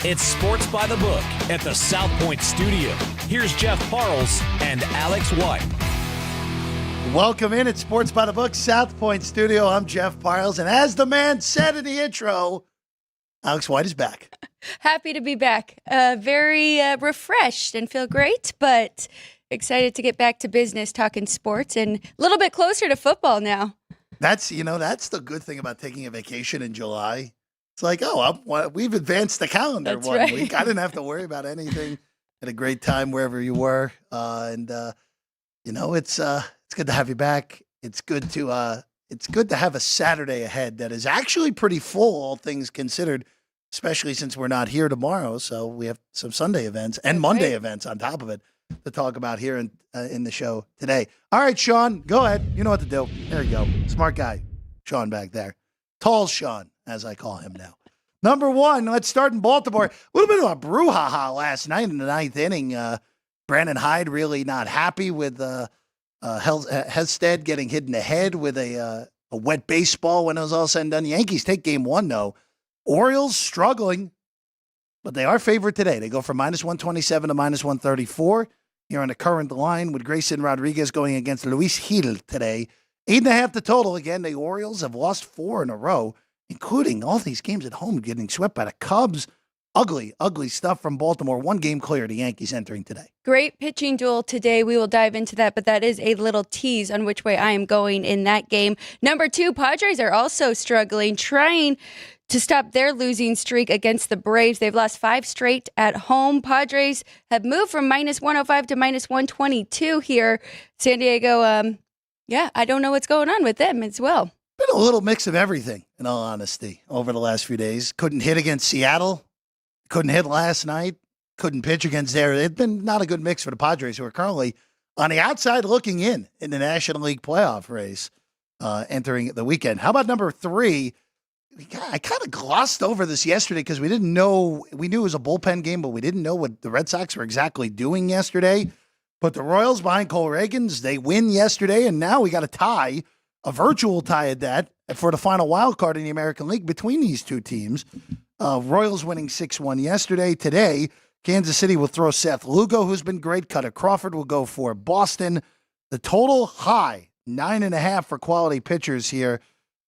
It's Sports by the Book at the South Point Studio. Here's Jeff Parles and Alex White. Welcome in at Sports by the Book, South Point Studio. I'm Jeff Parles, and as the man said in the intro, Alex White is back. Happy to be back. Very refreshed and feel great, but excited to get back to business, talking sports, and a little bit closer to football now. That's the good thing about taking a vacation in July. It's like, we've advanced the calendar That's 1 right. week. I didn't have to worry about anything. Had a great time wherever you were, it's good to have you back. It's good to have a Saturday ahead that is actually pretty full, all things considered, especially since we're not here tomorrow. So we have some Sunday events and Monday events on top of it to talk about here in the show today. All right, Sean, go ahead. You know what to do. There you go. Smart guy, Sean back there. Tall Sean, as I call him now. Number one, let's start in Baltimore. A little bit of a brouhaha last night in the ninth inning. Brandon Hyde really not happy with Hested getting hit in the head with a wet baseball when it was all said and done. The Yankees take game one, though. Orioles struggling, but they are favored today. They go from -127 to -134 here on the current line with Grayson Rodriguez going against Luis Gil today. 8.5 the total. Again, the Orioles have lost 4 in a row, including all these games at home getting swept by the Cubs. Ugly, ugly stuff from Baltimore. 1 game clear, the Yankees entering today. Great pitching duel today. We will dive into that, but that is a little tease on which way I am going in that game. Number 2, Padres are also struggling, trying to stop their losing streak against the Braves. They've lost 5 straight at home. Padres have moved from -105 to -122 here. San Diego, I don't know what's going on with them as well. Been a little mix of everything, in all honesty, over the last few days. Couldn't hit against Seattle. Couldn't hit last night. Couldn't pitch against there. It's been not a good mix for the Padres, who are currently on the outside looking in the National League playoff race entering the weekend. How about number 3? I kind of glossed over this yesterday because we didn't know. We knew it was a bullpen game, but we didn't know what the Red Sox were exactly doing yesterday. But the Royals behind Cole Reagans, they win yesterday, and now we got a tie, a virtual tie at that, for the final wild card in the American League between these two teams. Royals winning 6-1 yesterday. Today, Kansas City will throw Seth Lugo, who's been great. Cutter Crawford will go for Boston. The total high, 9.5 for quality pitchers here,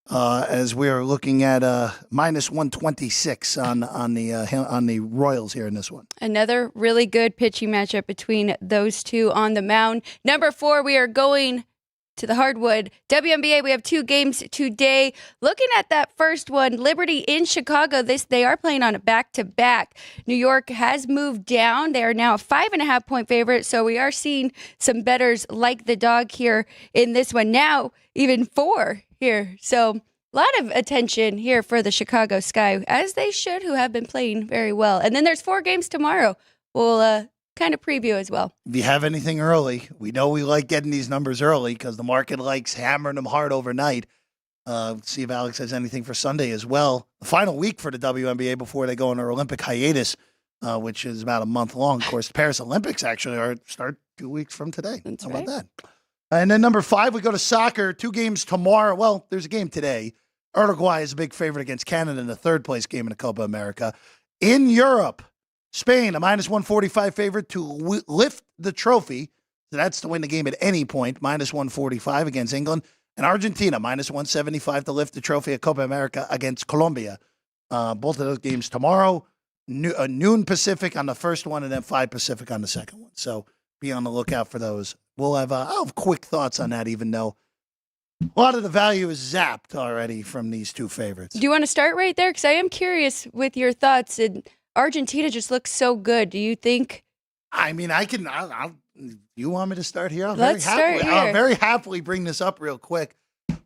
as we're looking at -126 on the Royals here in this one. Another really good pitching matchup between those two on the mound. Number 4, we are going to the hardwood. WNBA, we have 2 games today. Looking at that first one, Liberty in Chicago. They are playing on a back-to-back. New York has moved down. They are now a 5.5-point favorite, so we are seeing some bettors like the dog here in this one. Now, even 4 here. So a lot of attention here for the Chicago Sky, as they should, who have been playing very well. And then there's 4 games tomorrow. We'll kind of preview as well. If you have anything early, we know we like getting these numbers early because the market likes hammering them hard overnight. See if Alex has anything for Sunday as well. The final week for the WNBA before they go on their Olympic hiatus, which is about a month long. Of course, the Paris Olympics actually start 2 weeks from today. That's How right. about that? And then number 5, we go to soccer. 2 games tomorrow. Well, there's a game today. Uruguay is a big favorite against Canada in the 3rd-place game in the Copa America. In Europe, Spain, a -145 favorite to lift the trophy. So that's to win the game at any point, -145 against England. And Argentina, -175 to lift the trophy at Copa America against Colombia. Both of those games tomorrow, noon Pacific on the first one, and then 5 Pacific on the second one. So be on the lookout for those. I'll have quick thoughts on that, even though a lot of the value is zapped already from these 2 favorites. Do you want to start right there? Because I am curious with your thoughts. Argentina just looks so good. Do you think? I mean, you want me to start here? I'll very happily bring this up real quick.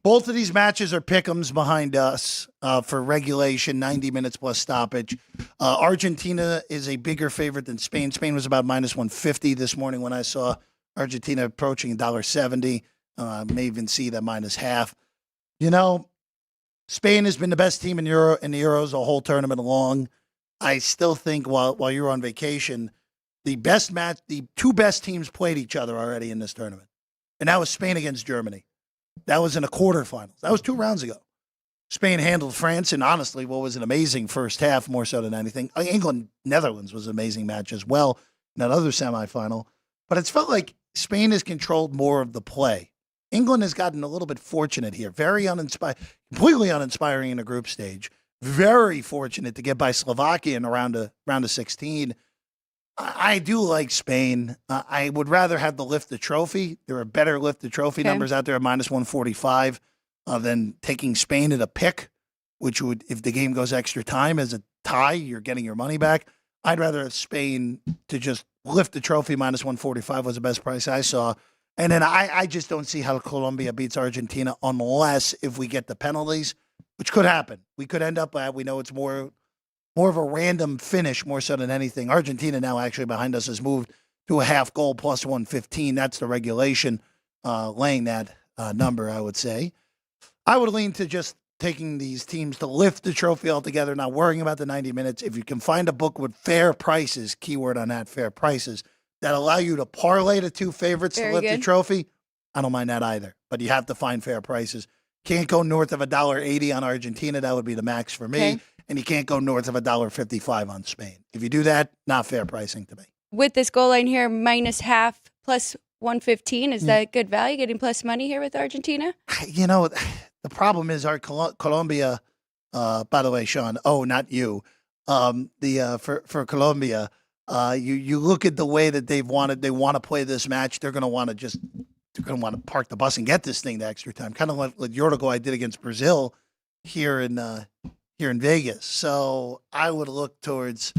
Both of these matches are pick'ems behind us for regulation, 90 minutes plus stoppage. Argentina is a bigger favorite than Spain. Spain was about -150 this morning when I saw Argentina approaching $1.70. May even see that -0.5. You know, Spain has been the best team in the Euros the whole tournament long. I still think while you were on vacation, the 2 best teams played each other already in this tournament. And that was Spain against Germany. That was in a quarterfinals. That was 2 rounds ago. Spain handled France, and honestly, what was an amazing first half, more so than anything. England-Netherlands was an amazing match as well in that other semifinal. But it's felt like Spain has controlled more of the play. England has gotten a little bit fortunate here. Very completely uninspiring in the group stage. Very fortunate to get by Slovakia in the round of 16. I do like Spain. I would rather have the lift the trophy. There are better lift the trophy numbers out there at minus 145 than taking Spain at a pick, which would, if the game goes extra time as a tie, you're getting your money back. I'd rather have Spain to just lift the trophy. Minus 145 was the best price I saw. And then I just don't see how Colombia beats Argentina unless if we get the penalties, which could happen. We could end up we know it's more of a random finish more so than anything. Argentina now actually behind us has moved to a half goal plus 115. That's the regulation laying that number, I would say. I would lean to just taking these teams to lift the trophy altogether, not worrying about the 90 minutes. If you can find a book with fair prices, keyword on that, fair prices, that allow you to parlay the two favorites to lift the trophy, I don't mind that either. But you have to find fair prices. Can't go north of $1.80 on Argentina. That would be the max for me. Okay. And you can't go north of $1.55 on Spain. If you do that, not fair pricing to me. With this goal line here, minus half plus 115, is that good value, getting plus money here with Argentina? You know, the problem is our Colombia, by the way, Sean, not you, for Colombia, you look at the way that they want to play this match. They're going to want to park the bus and get this thing to extra time, kind of like Uruguay did against Brazil here in Vegas. So I would look towards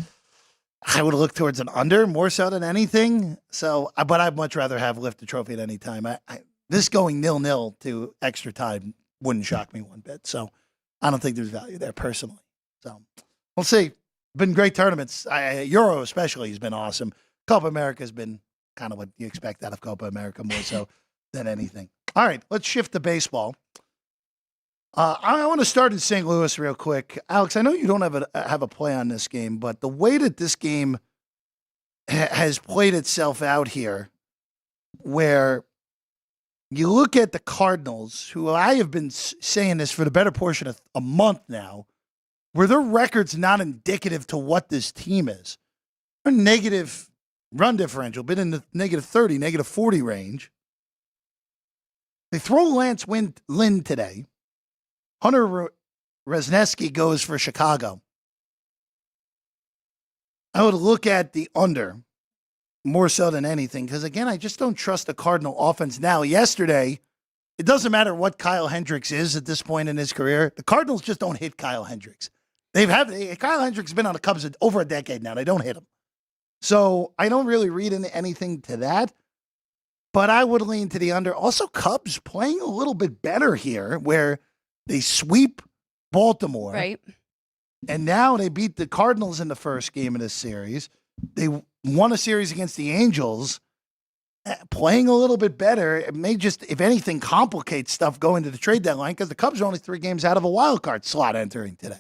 an under more so than anything. So, but I'd much rather have lift the trophy at any time. This going 0-0 to extra time wouldn't shock me one bit. So I don't think there's value there personally. So we'll see. Been great tournaments. Euro especially has been awesome. Copa America has been kind of what you expect out of Copa America more so than anything. All right, let's shift to baseball. I want to start in St. Louis real quick. Alex, I know you don't have a play on this game, but the way that this game has played itself out here, where you look at the Cardinals, who I have been saying this for the better portion of a month now, where their record's not indicative to what this team is. Their negative run differential, been in the negative 30, negative 40 range. They throw Lance Lynn today. Hunter Resniewski goes for Chicago. I would look at the under more so than anything because, again, I just don't trust the Cardinal offense now. Yesterday, it doesn't matter what Kyle Hendricks is at this point in his career. The Cardinals just don't hit Kyle Hendricks. Kyle Hendricks has been on the Cubs over a decade now. They don't hit him. So I don't really read into anything to that. But I would lean to the under. Also, Cubs playing a little bit better here where they sweep Baltimore. Right. And now they beat the Cardinals in the first game of this series. They won a series against the Angels. Playing a little bit better. It may just, if anything, complicate stuff going to the trade deadline because the Cubs are only 3 games out of a wild card slot entering today.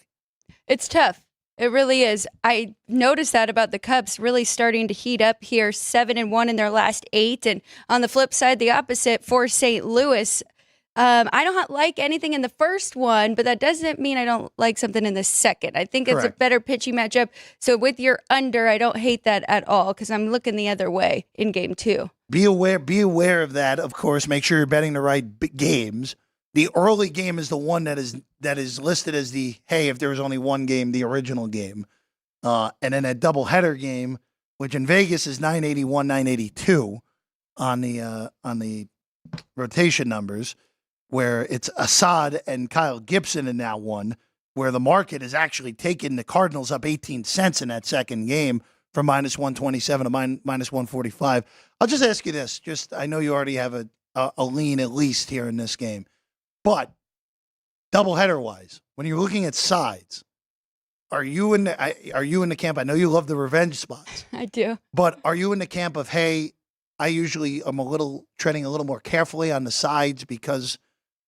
It's tough. It really is. I noticed that about the Cubs really starting to heat up here, 7-1 in their last 8. And on the flip side, the opposite for St. Louis. I don't like anything in the first one, but that doesn't mean I don't like something in the second. I think it's a better pitching matchup. So with your under, I don't hate that at all because I'm looking the other way in game 2. Be aware of that, of course. Make sure you're betting the right games. The early game is the one that is listed as the, hey, if there was only one game, the original game. And then a doubleheader game, which in Vegas is 981, 982 on the rotation numbers, where it's Assad and Kyle Gibson in that one, where the market has actually taken the Cardinals up 18 cents in that second game from minus 127 to minus 145. I'll just ask you this. I know you already have a lean at least here in this game. But doubleheader-wise, when you're looking at sides, are you in the camp? I know you love the revenge spots. I do. But are you in the camp of, hey, I usually am treading a little more carefully on the sides because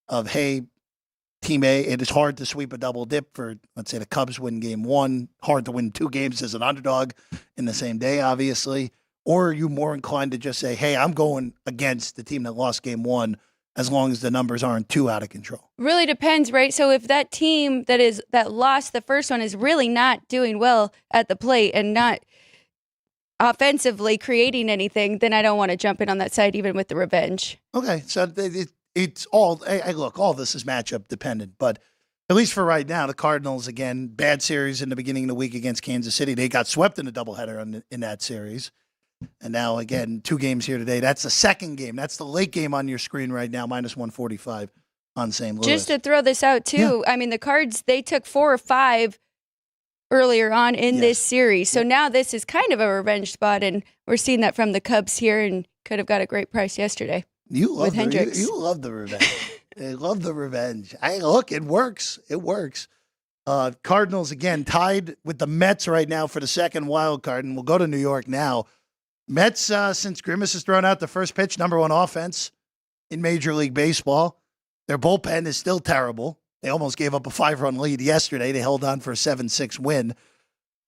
of, hey, Team A, it is hard to sweep a double dip for, let's say, the Cubs win game 1, hard to win 2 games as an underdog in the same day, obviously. Or are you more inclined to just say, hey, I'm going against the team that lost game 1 as long as the numbers aren't too out of control. Really depends, right? So if that team that lost the first one is really not doing well at the plate and not offensively creating anything, then I don't want to jump in on that side, even with the revenge. Okay, so it's all. Look, all this is matchup dependent, but at least for right now, the Cardinals again, bad series in the beginning of the week against Kansas City. They got swept in the doubleheader in that series. And now, again, 2 games here today. That's the second game. That's the late game on your screen right now, minus 145 on St. Louis. Just to throw this out, too, I mean, the Cards, they took 4 or 5 earlier on in this series. So now this is kind of a revenge spot, and we're seeing that from the Cubs here and could have got a great price yesterday. You love the revenge. I love the revenge. Look, it works. It works. Cardinals, again, tied with the Mets right now for the second wild card, and we'll go to New York now. Mets, since Grimace has thrown out the first pitch, number 1 offense in Major League Baseball. Their bullpen is still terrible. They almost gave up a 5-run lead yesterday. They held on for a 7-6 win.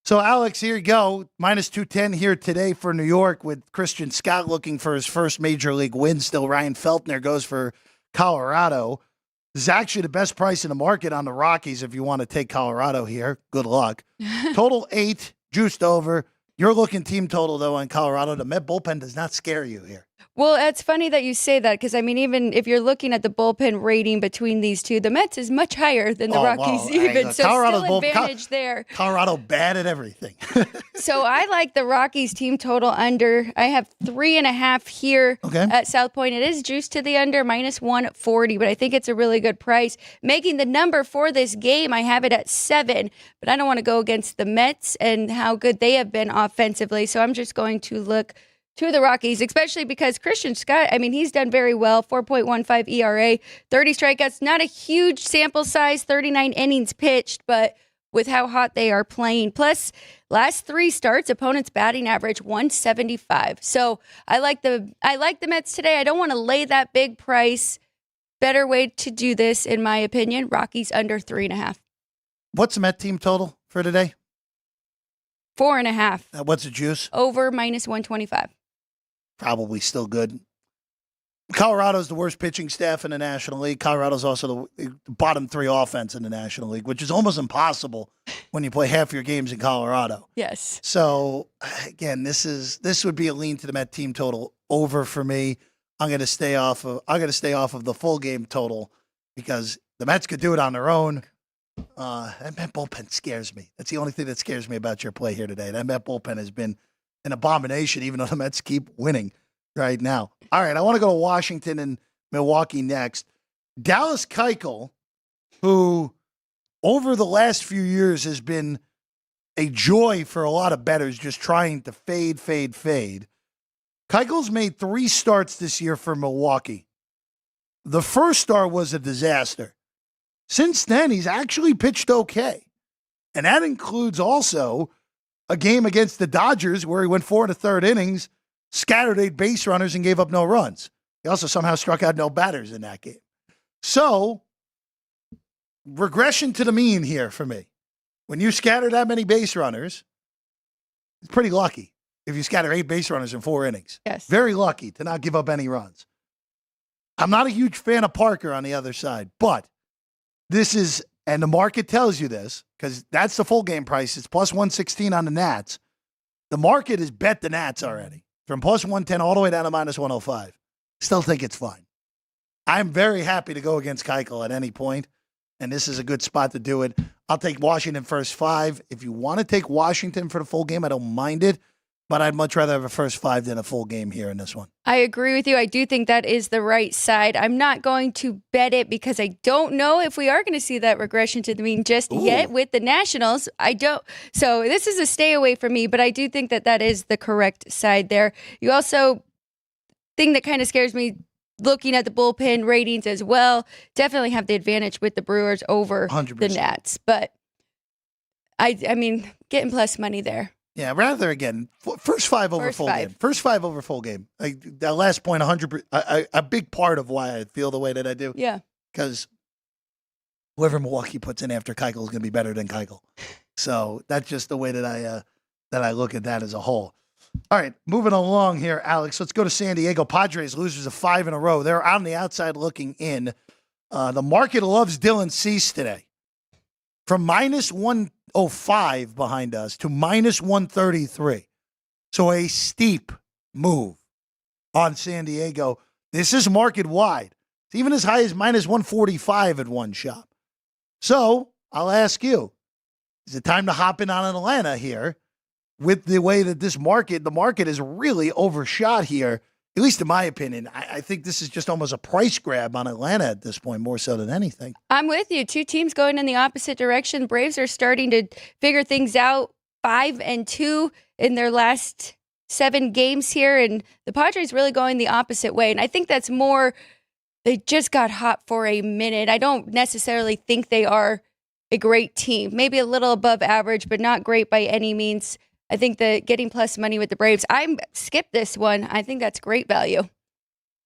So, Alex, here you go. Minus 210 here today for New York with Christian Scott looking for his first Major League win. Still, Ryan Feltner goes for Colorado. This is actually the best price in the market on the Rockies if you want to take Colorado here. Good luck. Total 8, juiced over. You're looking team total, though, on Colorado. The Met bullpen does not scare you here. Well, it's funny that you say that because, I mean, even if you're looking at the bullpen rating between these two, the Mets is much higher than the Rockies even. So Colorado's still advantage there. Colorado bad at everything. So I like the Rockies team total under. I have 3.5 here at South Point. It is juiced to the under, minus 140, but I think it's a really good price. Making the number for this game, I have it at 7, but I don't want to go against the Mets and how good they have been offensively. So I'm just going to look to the Rockies, especially because Christian Scott, I mean, he's done very well, 4.15 ERA, 30 strikeouts, not a huge sample size, 39 innings pitched, but with how hot they are playing. Plus, last 3 starts, opponents' batting average 175. So I like the Mets today. I don't want to lay that big price. Better way to do this, in my opinion, Rockies under 3.5. What's the Met team total for today? 4.5. What's the juice? Over minus 125. Probably still good. Colorado's the worst pitching staff in the National League. Colorado's also the bottom 3 offense in the National League, which is almost impossible when you play half your games in Colorado. Yes. So, again, this would be a lean to the Met team total over for me. I'm going to stay off of the full game total because the Mets could do it on their own. That Met bullpen scares me. That's the only thing that scares me about your play here today. That Met bullpen has been an abomination, even though the Mets keep winning right now. All right, I want to go to Washington and Milwaukee next. Dallas Keuchel, who over the last few years has been a joy for a lot of bettors, just trying to fade. Keuchel's made 3 starts this year for Milwaukee. The first start was a disaster. Since then, he's actually pitched okay. And that includes also a game against the Dodgers where he went 4 1/3 innings, scattered 8 base runners, and gave up no runs. He also somehow struck out no batters in that game. So, regression to the mean here for me. When you scatter that many base runners, it's pretty lucky if you scatter 8 base runners in 4 innings. Yes. Very lucky to not give up any runs. I'm not a huge fan of Parker on the other side, but this is, and the market tells you this, because that's the full game price. It's plus 116 on the Nats. The market has bet the Nats already, from plus 110 all the way down to minus 105. Still think it's fine. I'm very happy to go against Keuchel at any point, and this is a good spot to do it. I'll take Washington first 5. If you want to take Washington for the full game, I don't mind it, but I'd much rather have a first 5 than a full game here in this one. I agree with you. I do think that is the right side. I'm not going to bet it because I don't know if we are going to see that regression to the mean just yet with the Nationals. I don't. So this is a stay away from me, but I do think that is the correct side there. You also, thing that kind of scares me, looking at the bullpen ratings as well, definitely have the advantage with the Brewers over 100%. the Nats. But I mean, getting plus money there. Yeah, rather, again, first 5 over full game. First 5 over full game. That last point, 100%, a big part of why I feel the way that I do. Yeah. Because whoever Milwaukee puts in after Keuchel is going to be better than Keuchel. So that's just the way that I look at that as a whole. All right, moving along here, Alex. Let's go to San Diego. Padres losers of 5 in a row. They're on the outside looking in. The market loves Dylan Cease today. From minus 105 behind us to minus 133. So a steep move on San Diego. This is market wide. It's even as high as minus 145 at one shop. So I'll ask you, is it time to hop in on Atlanta here? With the way that the market is really overshot here, at least in my opinion. I think this is just almost a price grab on Atlanta at this point, more so than anything. I'm with you. Two teams going in the opposite direction. Braves are starting to figure things out. 5-2 in their last 7 games here, and the Padres really going the opposite way. And I think that's more, they just got hot for a minute. I don't necessarily think they are a great team. Maybe a little above average, but not great by any means. I think that getting plus money with the Braves, I skipped this one. I think that's great value.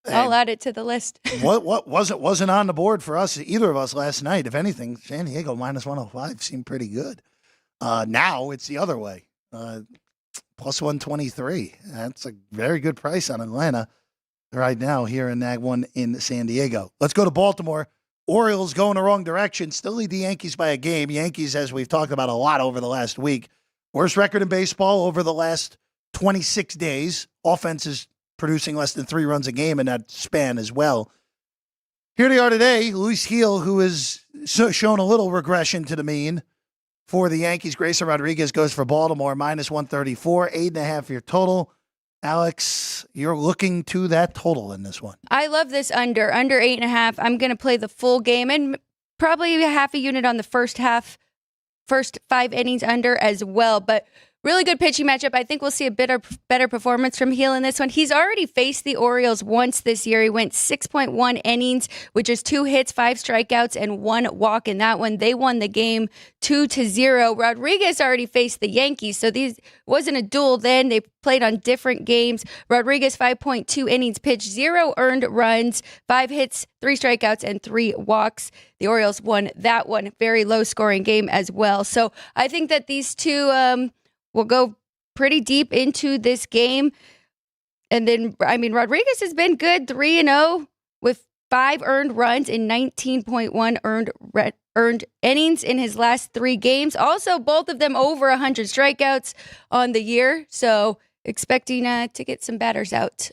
I'll add it to the list. what wasn't on the board for us, either of us last night. If anything, San Diego minus 105 seemed pretty good. Now it's the other way. Plus 123. That's a very good price on Atlanta right now here in that one in San Diego. Let's go to Baltimore. Orioles going the wrong direction. Still lead the Yankees by a game. Yankees, as we've talked about a lot over the last week, worst record in baseball over the last 26 days. Offense is producing less than 3 runs a game in that span as well. Here they are today. Luis Gil, who has shown a little regression to the mean for the Yankees. Grayson Rodriguez goes for Baltimore, minus 134, 8.5 your total. Alex, you're looking to that total in this one. I love this under 8.5. I'm going to play the full game and probably a half a unit on the first 5 innings under as well. But really good pitching matchup. I think we'll see a better performance from Gil in this one. He's already faced the Orioles once this year. He went 6.1 innings, which is 2 hits, 5 strikeouts, and 1 walk in that one. They won the game 2-0. Rodriguez already faced the Yankees, so these wasn't a duel then. They played on different games. Rodriguez, 5.2 innings pitched, 0 earned runs, 5 hits, 3 strikeouts, and 3 walks. The Orioles won that one. Very low-scoring game as well. So I think that these two will go pretty deep into this game. And then, Rodriguez has been good, 3-0 with 5 earned runs and 19.1 earned innings in his last 3 games. Also, both of them over 100 strikeouts on the year. So expecting to get some batters out,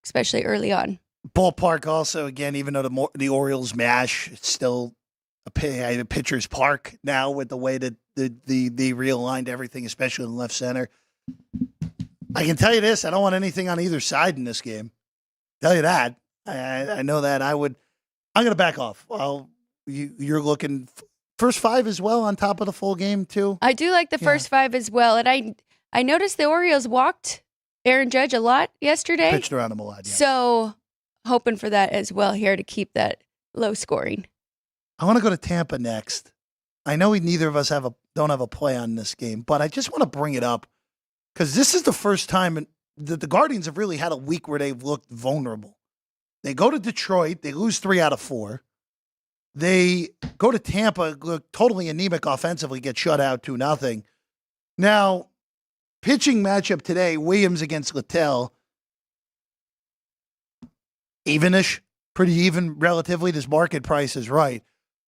especially early on. Ballpark also, again, even though the Orioles mash, it's still a pitcher's park now with the way that they realigned everything, especially in left center. I can tell you this, I don't want anything on either side in this game. Tell you that. I know that I'm going to back off. You're looking first 5 as well on top of the full game too? I do like the first 5 as well. And I noticed the Orioles walked Aaron Judge a lot yesterday. Pitched around him a lot, yeah. So hoping for that as well here to keep that low scoring. I want to go to Tampa next. I know neither of us don't have a play on this game, but I just want to bring it up because this is the first time that the Guardians have really had a week where they've looked vulnerable. They go to Detroit, they lose 3 out of 4. They go to Tampa, look totally anemic offensively, get shut out 2-0. Now, pitching matchup today, Williams against Littell, evenish, pretty even relatively. This market price is right.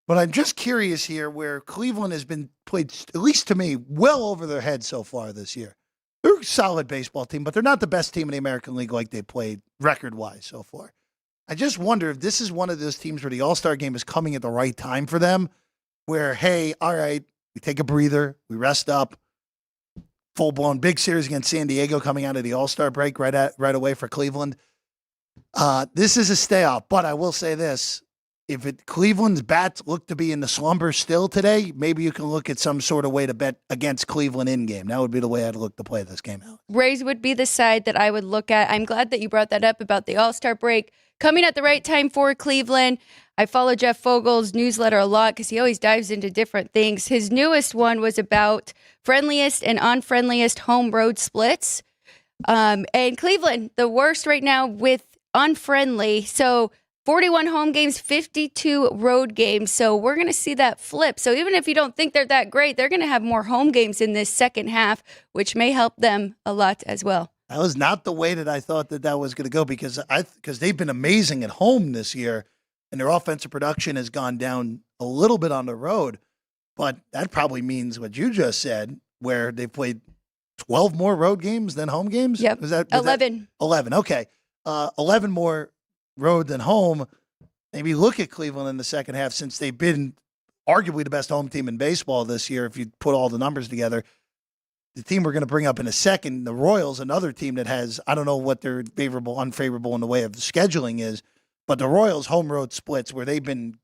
But I'm just curious here where Cleveland has been played, at least to me, well over their head so far this year. They're a solid baseball team, but they're not the best team in the American League like they played record-wise so far. I just wonder if this is one of those teams where the All-Star game is coming at the right time for them, where, hey, all right, we take a breather, we rest up, full-blown big series against San Diego coming out of the All-Star break right away for Cleveland. This is a stay-off, but I will say this. If Cleveland's bats look to be in the slumber still today, maybe you can look at some sort of way to bet against Cleveland in-game. That would be the way I'd look to play this game out. Rays would be the side that I would look at. I'm glad that you brought that up about the All-Star break. Coming at the right time for Cleveland. I follow Jeff Fogel's newsletter a lot because he always dives into different things. His newest one was about friendliest and unfriendliest home road splits. And Cleveland, the worst right now with unfriendly. So 41 home games, 52 road games. So we're going to see that flip. So even if you don't think they're that great, they're going to have more home games in this second half, which may help them a lot as well. That was not the way that I thought that was going to go because they've been amazing at home this year, and their offensive production has gone down a little bit on the road. But that probably means what you just said, where they've played 12 more road games than home games. Yep, was that 11. 11. Okay, 11 more road than home. Maybe look at Cleveland in the second half since they've been arguably the best home team in baseball this year. If you put all the numbers together. The team we're going to bring up in a second, the Royals, another team that has, I don't know what their favorable, unfavorable in the way of scheduling is, but the Royals' home road splits where they've been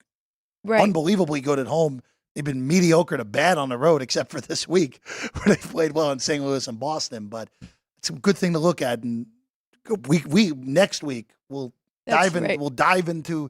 unbelievably good at home. They've been mediocre to bad on the road, except for this week where they played well in St. Louis and Boston. But it's a good thing to look at. And next week we'll dive into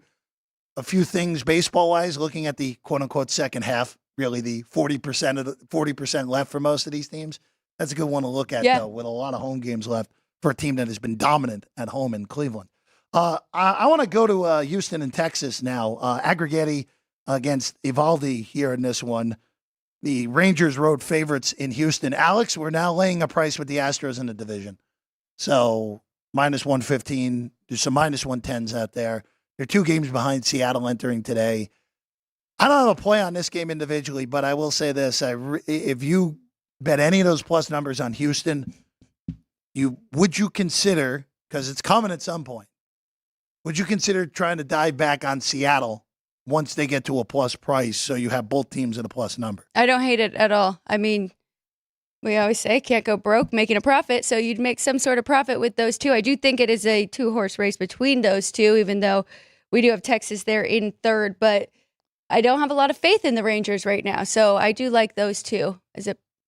a few things baseball wise, looking at the quote unquote second half. Really, the 40% left for most of these teams. That's a good one to look at, though, with a lot of home games left for a team that has been dominant at home in Cleveland. I want to go to Houston and Texas now. Aggregati against Evaldi here in this one. The Rangers road favorites in Houston. Alex, we're now laying a price with the Astros in the division. So minus 115. There's some minus 110s out there. They're 2 games behind Seattle entering today. I don't have a play on this game individually, but I will say this. If you bet any of those plus numbers on Houston, would you consider, because it's coming at some point, would you consider trying to dive back on Seattle once they get to a plus price so you have both teams at a plus number? I don't hate it at all. I mean, we always say can't go broke making a profit, so you'd make some sort of profit with those two. I do think it is a 2-horse race between those two, even though we do have Texas there in third, but I don't have a lot of faith in the Rangers right now, so I do like those two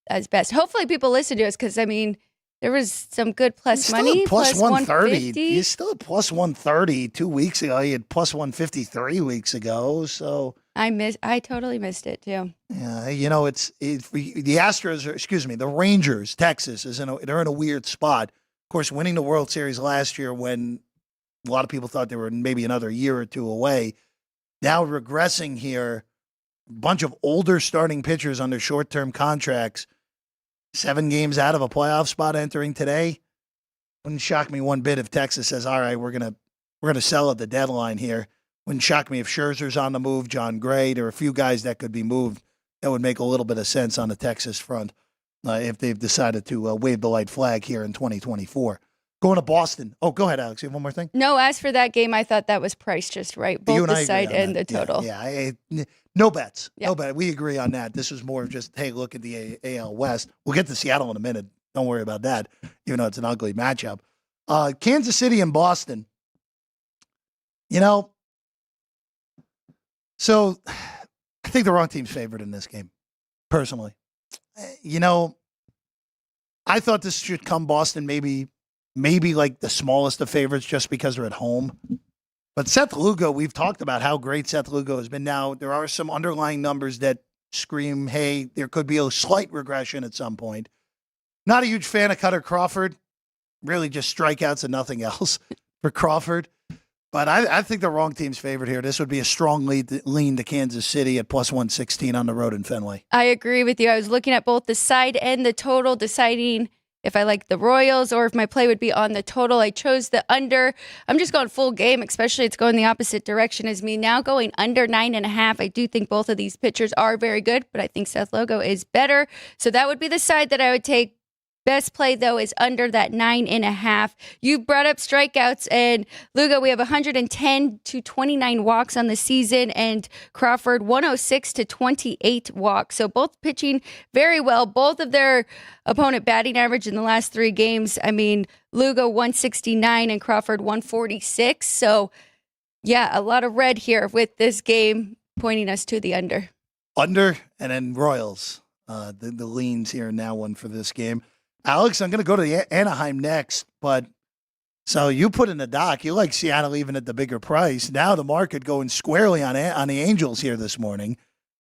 as best. Hopefully people listen to us because, I mean, there was some good plus money. Plus 130. You still at plus 130 2 weeks ago. You had plus 153 weeks ago, so. I totally missed it, too. Yeah, it's the Astros, the Rangers, Texas, they're in a weird spot. Of course, winning the World Series last year when a lot of people thought they were maybe another year or two away. Now regressing here, a bunch of older starting pitchers under short-term contracts, 7 games out of a playoff spot entering today. Wouldn't shock me one bit if Texas says, all right, we're gonna sell at the deadline here. Wouldn't shock me if Scherzer's on the move, John Gray. There are a few guys that could be moved that would make a little bit of sense on the Texas front if they've decided to wave the white flag here in 2024. Going to Boston. Oh, go ahead, Alex. You have one more thing? No, as for that game, I thought that was priced just right. Both the side and the total. Yeah. No bets. Yeah. No bet. We agree on that. This is more of just, hey, look at the AL West. We'll get to Seattle in a minute. Don't worry about that, even though it's an ugly matchup. Kansas City and Boston. So I think the wrong team's favored in this game, personally. I thought this should come Boston maybe like the smallest of favorites just because they're at home. But Seth Lugo, we've talked about how great Seth Lugo has been. Now, there are some underlying numbers that scream, hey, there could be a slight regression at some point. Not a huge fan of Cutter Crawford. Really just strikeouts and nothing else for Crawford. But I think the wrong team's favorite here. This would be a strong lean to Kansas City at plus 116 on the road in Fenway. I agree with you. I was looking at both the side and the total, deciding if I like the Royals or if my play would be on the total. I chose the under. I'm just going full game, especially it's going the opposite direction as me now, going under 9.5. I do think both of these pitchers are very good, but I think Seth Lugo is better. So that would be the side that I would take. Best play, though, is under that 9.5. You brought up strikeouts, and Lugo, we have 110 to 29 walks on the season, and Crawford 106 to 28 walks. So both pitching very well. Both of their opponent batting average in the last 3 games. I mean, Lugo 169 and Crawford 146. So, yeah, a lot of red here with this game pointing us to the under. Under, and then Royals. The leans here now one for this game. Alex, I'm going to go to Anaheim next, but so you put in the doc, you like Seattle even at the bigger price. Now the market going squarely on the Angels here this morning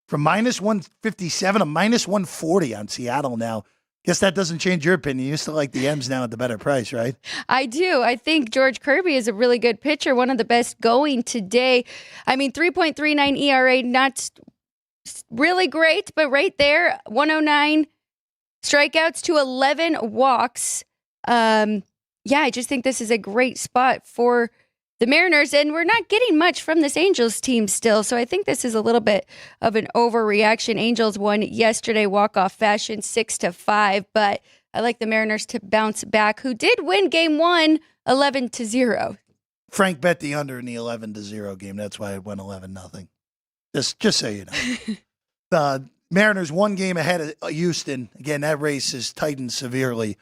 from minus 157 to minus 140 on Seattle now. Guess that doesn't change your opinion. You still like the M's now at the better price, right? I do. I think George Kirby is a really good pitcher, one of the best going today. I mean, 3.39 ERA, not really great, but right there, 109 strikeouts to 11 walks. Yeah, I just think this is a great spot for the Mariners, and we're not getting much from this Angels team still, so I think this is a little bit of an overreaction. Angels won yesterday, walk-off fashion, 6-5, but I like the Mariners to bounce back, who did win Game 1, 11-0. Frank bet the under in the 11-0 game. That's why it went 11-0. Just so you know. The Mariners one game ahead of Houston. Again, that race has tightened severely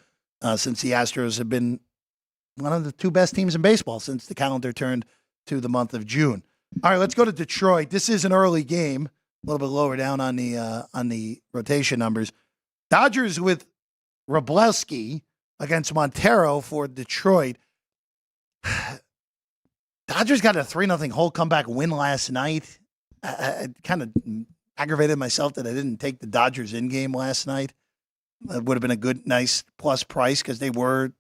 since the Astros have been one of the two best teams in baseball since the calendar turned to the month of June. All right, let's go to Detroit. This is an early game, a little bit lower down on the rotation numbers. Dodgers with Wroblewski against Montero for Detroit. Dodgers got a 3-0 whole comeback win last night. I kind of aggravated myself that I didn't take the Dodgers in game last night. It would have been a good, nice plus price because they were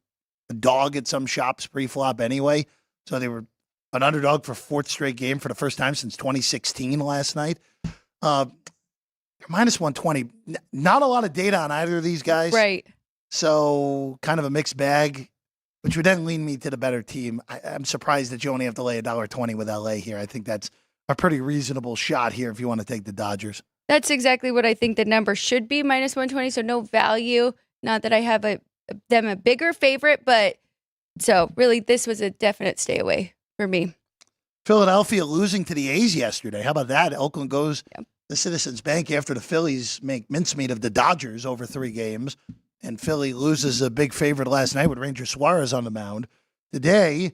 a dog at some shops pre-flop anyway. So they were an underdog for fourth straight game for the first time since 2016 last night. They're minus 120. Not a lot of data on either of these guys. Right. So kind of a mixed bag, which would then lean me to the better team. I'm surprised that you only have to lay $1.20 with LA here. I think that's a pretty reasonable shot here if you want to take the Dodgers. That's exactly what I think the number should be, minus 120, so no value. Not that I have them a bigger favorite, but so really this was a definite stay away for me. Philadelphia losing to the A's yesterday. How about that? Oakland goes to Citizens Bank after the Phillies make mincemeat of the Dodgers over 3 games, and Philly loses a big favorite last night with Ranger Suarez on the mound. Today,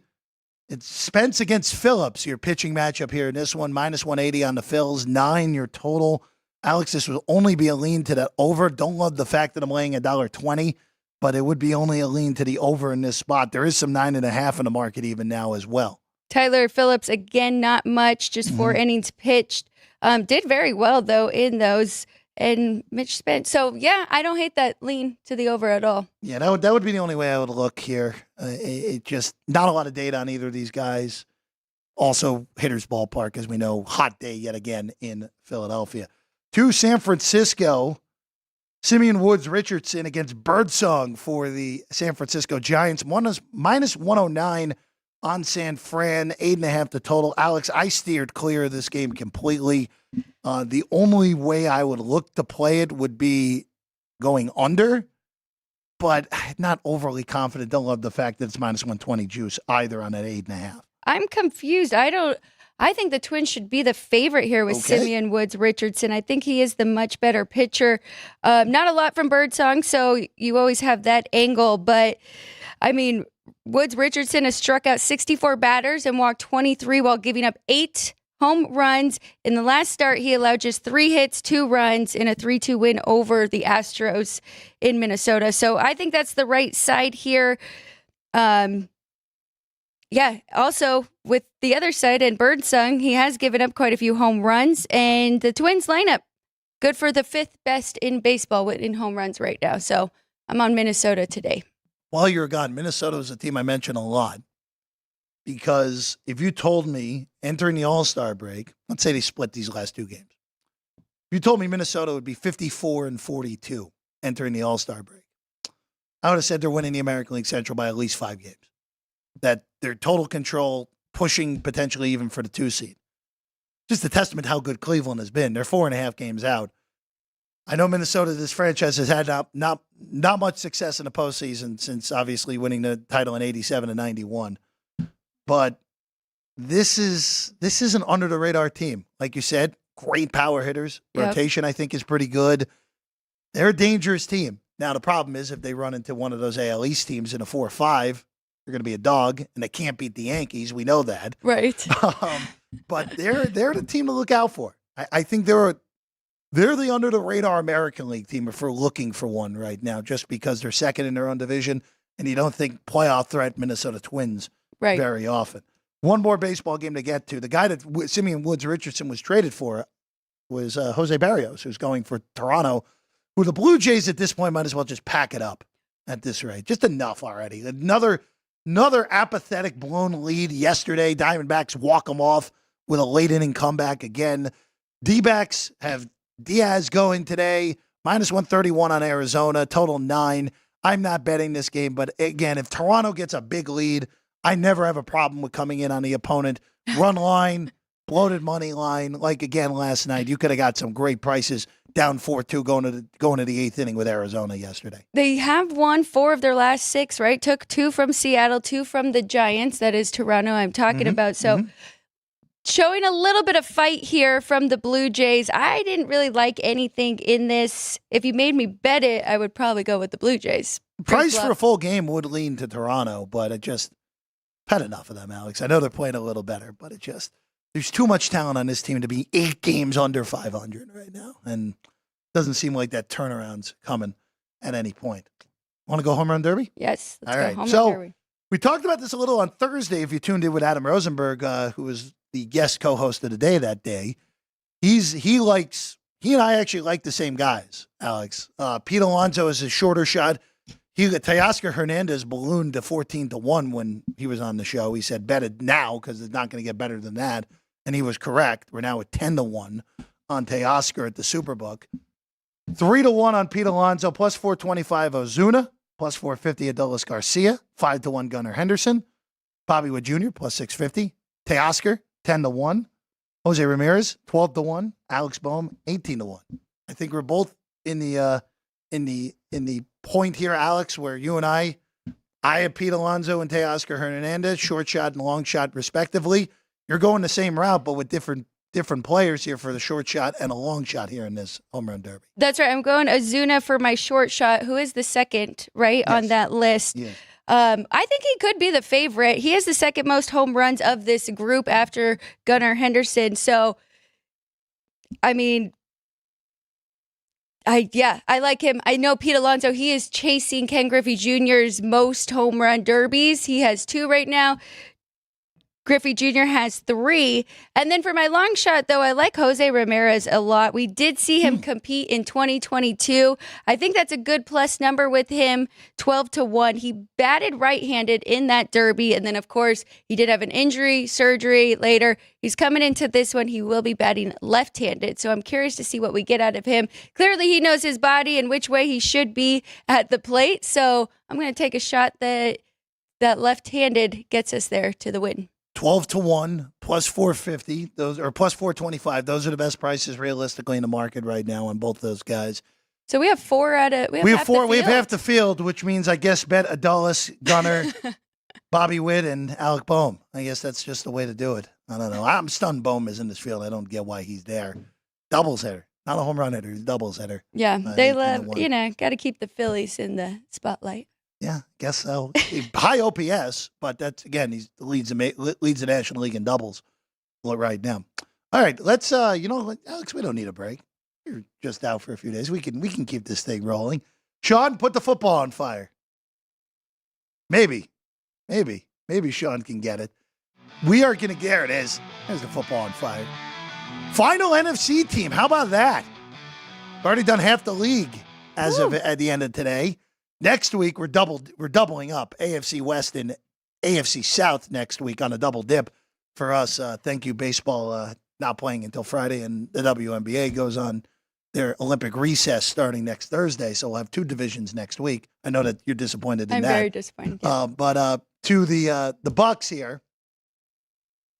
it's Spence against Phillips, your pitching matchup here in this one. Minus 180 on the Phils, 9 your total. Alex, this will only be a lean to the over. Don't love the fact that I'm laying $1.20, but it would be only a lean to the over in this spot. There is some 9.5 in the market even now as well. Tyler Phillips, again, not much, just 4 innings pitched. Did very well, though, in those. And Mitch Spence. So, yeah, I don't hate that lean to the over at all. Yeah, that would be the only way I would look here. It just not a lot of data on either of these guys. Also, hitter's ballpark, as we know, hot day yet again in Philadelphia. To San Francisco, Simeon Woods Richardson against Birdsong for the San Francisco Giants. Minus 109 on San Fran, 8.5 the total. Alex, I steered clear of this game completely. The only way I would look to play it would be going under, but not overly confident. Don't love the fact that it's minus 120 juice either on that 8.5. I'm confused. I think the Twins should be the favorite here with Simeon Woods Richardson. I think he is the much better pitcher. Not a lot from Birdsong, so you always have that angle. But, I mean, Woods Richardson has struck out 64 batters and walked 23 while giving up 8 home runs. In the last start, he allowed just 3 hits, 2 runs in a 3-2 win over the Astros in Minnesota. So I think that's the right side here. Yeah, also with the other side and Birdsong, he has given up quite a few home runs. And the Twins lineup, good for the 5th best in baseball in home runs right now. So I'm on Minnesota today. While you're gone, Minnesota is a team I mention a lot. Because if you told me entering the All-Star break, let's say they split these last 2 games. If you told me Minnesota would be 54-42 entering the All-Star break, I would have said they're winning the American League Central by at least 5 games. That they're total control, pushing potentially even for the 2 seed. Just a testament to how good Cleveland has been. They're 4.5 games out. I know Minnesota, this franchise has had not much success in the postseason since obviously winning the title in 87 and 91. But this is an under the radar team. Like you said, great power hitters. Rotation, I think, is pretty good. They're a dangerous team. Now, the problem is if they run into one of those AL East teams in a 4-5, they're going to be a dog, and they can't beat the Yankees. We know that. Right. But they're the team to look out for. I think they're the under-the-radar American League team if we're looking for one right now, just because they're second in their own division, and you don't think playoff threat Minnesota Twins very often. One more baseball game to get to. The guy that Simeon Woods Richardson was traded for was Jose Barrios, who's going for Toronto, who the Blue Jays at this point might as well just pack it up at this rate. Just enough already. Another apathetic blown lead yesterday. Diamondbacks walk them off with a late inning comeback again. D-backs have Diaz going today, minus 131 on Arizona, total 9. I'm not betting this game. But again, if Toronto gets a big lead, I never have a problem with coming in on the opponent. Run line, bloated money line. Like again last night, you could have got some great prices down 4-2 going to the eighth inning with Arizona yesterday. They have won 4 of their last 6, right? Took 2 from Seattle, 2 from the Giants. That is Toronto I'm talking about. So showing a little bit of fight here from the Blue Jays. I didn't really like anything in this. If you made me bet it, I would probably go with the Blue Jays. Price for a full game would lean to Toronto, but it just had enough of them, Alex. I know they're playing a little better, but it just there's too much talent on this team to be 8 games under 500 right now, and it doesn't seem like that turnaround's coming at any point. Want to go home run derby? Yes. All right. So we talked about this a little on Thursday. If you tuned in with Adam Rosenberg, who was the guest co-host of the day that day, he and I actually like the same guys, Alex. Pete Alonso is a shorter shot. Teoscar Hernandez ballooned to 14-1 when he was on the show. He said, bet it now because it's not going to get better than that. And he was correct. We're now at 10-1 on Teoscar at the Superbook. 3-1 on Pete Alonso, plus 425 Ozuna, plus 450 Adolis Garcia, 5-1 Gunnar Henderson, Bobby Wood Jr., plus 650. Teoscar, 10-1. Jose Ramirez, 12-1. Alex Bohm, 18-1. I think we're both in the point here, Alex, where you and I have Pete Alonso and Teoscar Hernandez, short shot and long shot respectively. You're going the same route, but with different players here for the short shot and a long shot here in this home run derby. That's right. I'm going Ozuna for my short shot, who is the second, right, on that list. Yes. I think he could be the favorite. He has the second most home runs of this group after Gunnar Henderson. So, I mean, I like him. I know Pete Alonso, he is chasing Ken Griffey Jr.'s most home run derbies. He has 2 right now. Griffey Jr. has 3. And then for my long shot, though, I like Jose Ramirez a lot. We did see him compete in 2022. I think that's a good plus number with him, 12-1. He batted right-handed in that derby. And then, of course, he did have an injury, surgery later. He's coming into this one. He will be batting left-handed. So I'm curious to see what we get out of him. Clearly, he knows his body and which way he should be at the plate. So I'm going to take a shot that left-handed gets us there to the win. 12-1, plus 450, those or plus 425. Those are the best prices realistically in the market right now on both those guys. So we have 4 out of we have 4. We have half the field, which means I guess bet Adolis, Gunnar, Bobby Witt, and Alec Bohm. I guess that's just the way to do it. I don't know. I'm stunned Bohm is in this field. I don't get why he's there. Doubles hitter, not a home run hitter. He's a doubles hitter. Yeah, they love got to keep the Phillies in the spotlight. Yeah, guess so. High OPS, but that's again, he leads the National League in doubles right now. All right, let's Alex, we don't need a break. You're just out for a few days. We can keep this thing rolling. Sean, put the football on fire. Maybe Sean can get it. We are gonna there it is. There's the football on fire. Final NFC team. How about that? Already done half the league as of at the end of today. Next week, we're doubling up AFC West and AFC South next week on a double dip for us. Thank you, baseball, not playing until Friday, and the WNBA goes on their Olympic recess starting next Thursday, so we'll have 2 divisions next week. I know that you're disappointed in that. I'm very disappointed. Yeah. But to the Bucs here,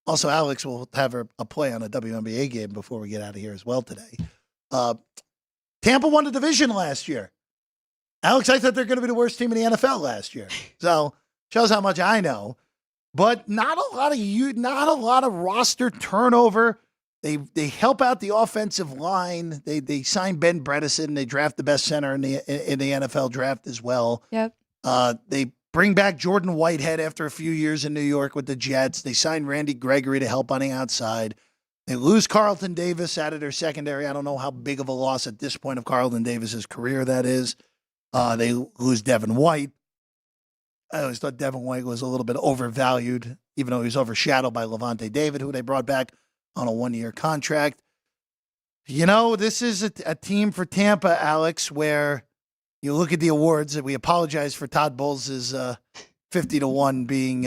also Alex will have a play on a WNBA game before we get out of here as well today. Tampa won the division last year. Alex, I thought they're going to be the worst team in the NFL last year. So shows how much I know. But not a lot of roster turnover. They help out the offensive line. They sign Ben Bredesen. They draft the best center in the NFL draft as well. Yep. They bring back Jordan Whitehead after a few years in New York with the Jets. They sign Randy Gregory to help on the outside. They lose Carlton Davis out of their secondary. I don't know how big of a loss at this point of Carlton Davis's career that is. They lose Devin White. I always thought Devin White was a little bit overvalued, even though he was overshadowed by Levante David, who they brought back on a 1-year contract. You know, this is a team for Tampa, Alex, where you look at the awards. We apologize for Todd Bowles' 50-1 being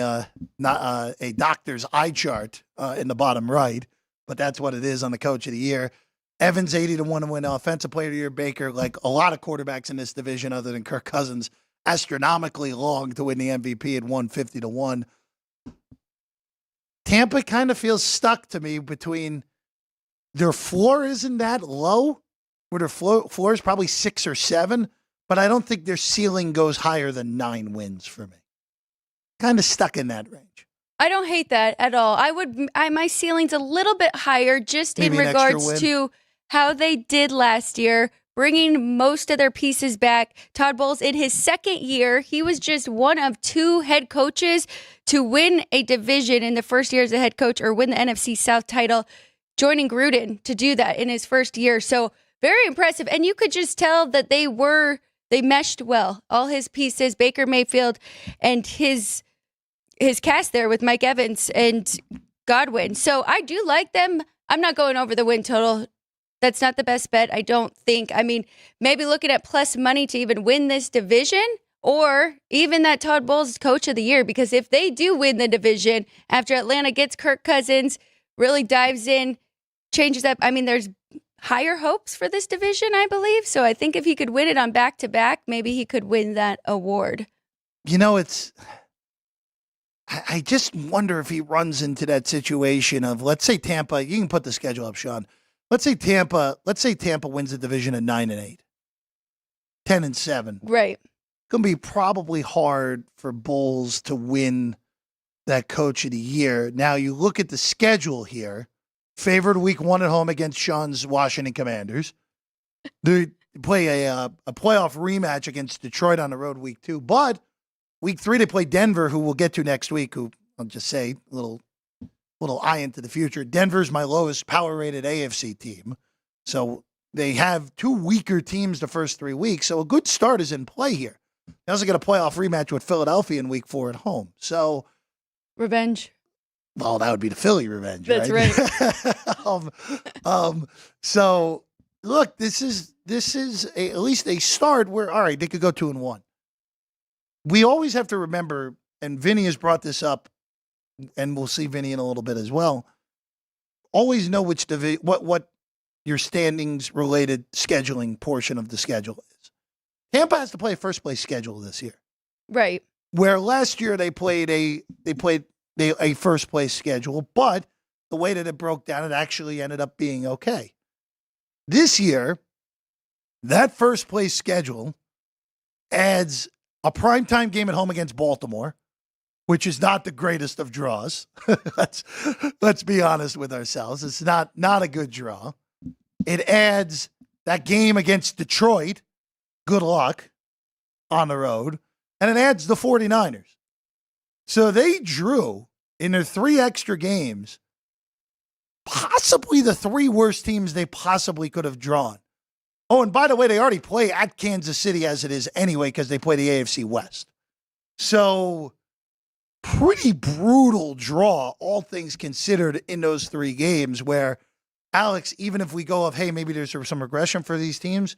not a doctor's eye chart in the bottom right, but that's what it is on the Coach of the Year. Evans 80-1 to win Offensive Player of the Year. Baker, like a lot of quarterbacks in this division other than Kirk Cousins, astronomically long to win the MVP at 150-1. Tampa kind of feels stuck to me between their floor isn't that low, where their floor is probably 6 or 7, but I don't think their ceiling goes higher than 9 wins for me. Kind of stuck in that range. I don't hate that at all. My ceiling's a little bit higher just Maybe in an extra regards win. to how they did last year, bringing most of their pieces back. Todd Bowles, in his second year, he was just one of 2 head coaches to win a division in the first year as a head coach or win the NFC South title, joining Gruden to do that in his first year. So very impressive. And you could just tell that they meshed well. All his pieces, Baker Mayfield and his cast there with Mike Evans and Godwin. So I do like them. I'm not going over the win total. That's not the best bet, I don't think. I mean, maybe looking at plus money to even win this division, or even that Todd Bowles Coach of the Year, because if they do win the division after Atlanta gets Kirk Cousins, really dives in, changes up. I mean, there's higher hopes for this division, I believe. So I think if he could win it on back-to-back, maybe he could win that award. You know, I just wonder if he runs into that situation of, let's say Tampa, you can put the schedule up, Sean. Let's say Tampa wins the division at 9-8, 10-7. Right. Going to be probably hard for Bulls to win that Coach of the Year. Now you look at the schedule here. Favored week 1 at home against Sean's Washington Commanders. They play a playoff rematch against Detroit on the road week 2. But week 3 they play Denver, who we'll get to next week, who I'll just say a little eye into the future. Denver's my lowest power-rated AFC team. So they have 2 weaker teams the first 3 weeks. So a good start is in play here. They also get a playoff rematch with Philadelphia in week 4 at home. So Revenge. Well, that would be the Philly revenge. That's right. So look, this is at least a start where, all right, they could go 2-1. We always have to remember, and Vinny has brought this up, and we'll see Vinny in a little bit as well. Always know which what your standings related scheduling portion of the schedule is. Tampa has to play a first place schedule this year. Right. Where last year they played a first place schedule, but the way that it broke down, it actually ended up being okay. This year, that first place schedule adds a primetime game at home against Baltimore, which is not the greatest of draws. let's be honest with ourselves. It's not a good draw. It adds that game against Detroit. Good luck on the road. And it adds the 49ers. So they drew in their 3 extra games, possibly the 3 worst teams they possibly could have drawn. Oh, and by the way, they already play at Kansas City as it is anyway because they play the AFC West. So pretty brutal draw, all things considered, in those 3 games where, Alex, even if we go of, hey, maybe there's some regression for these teams,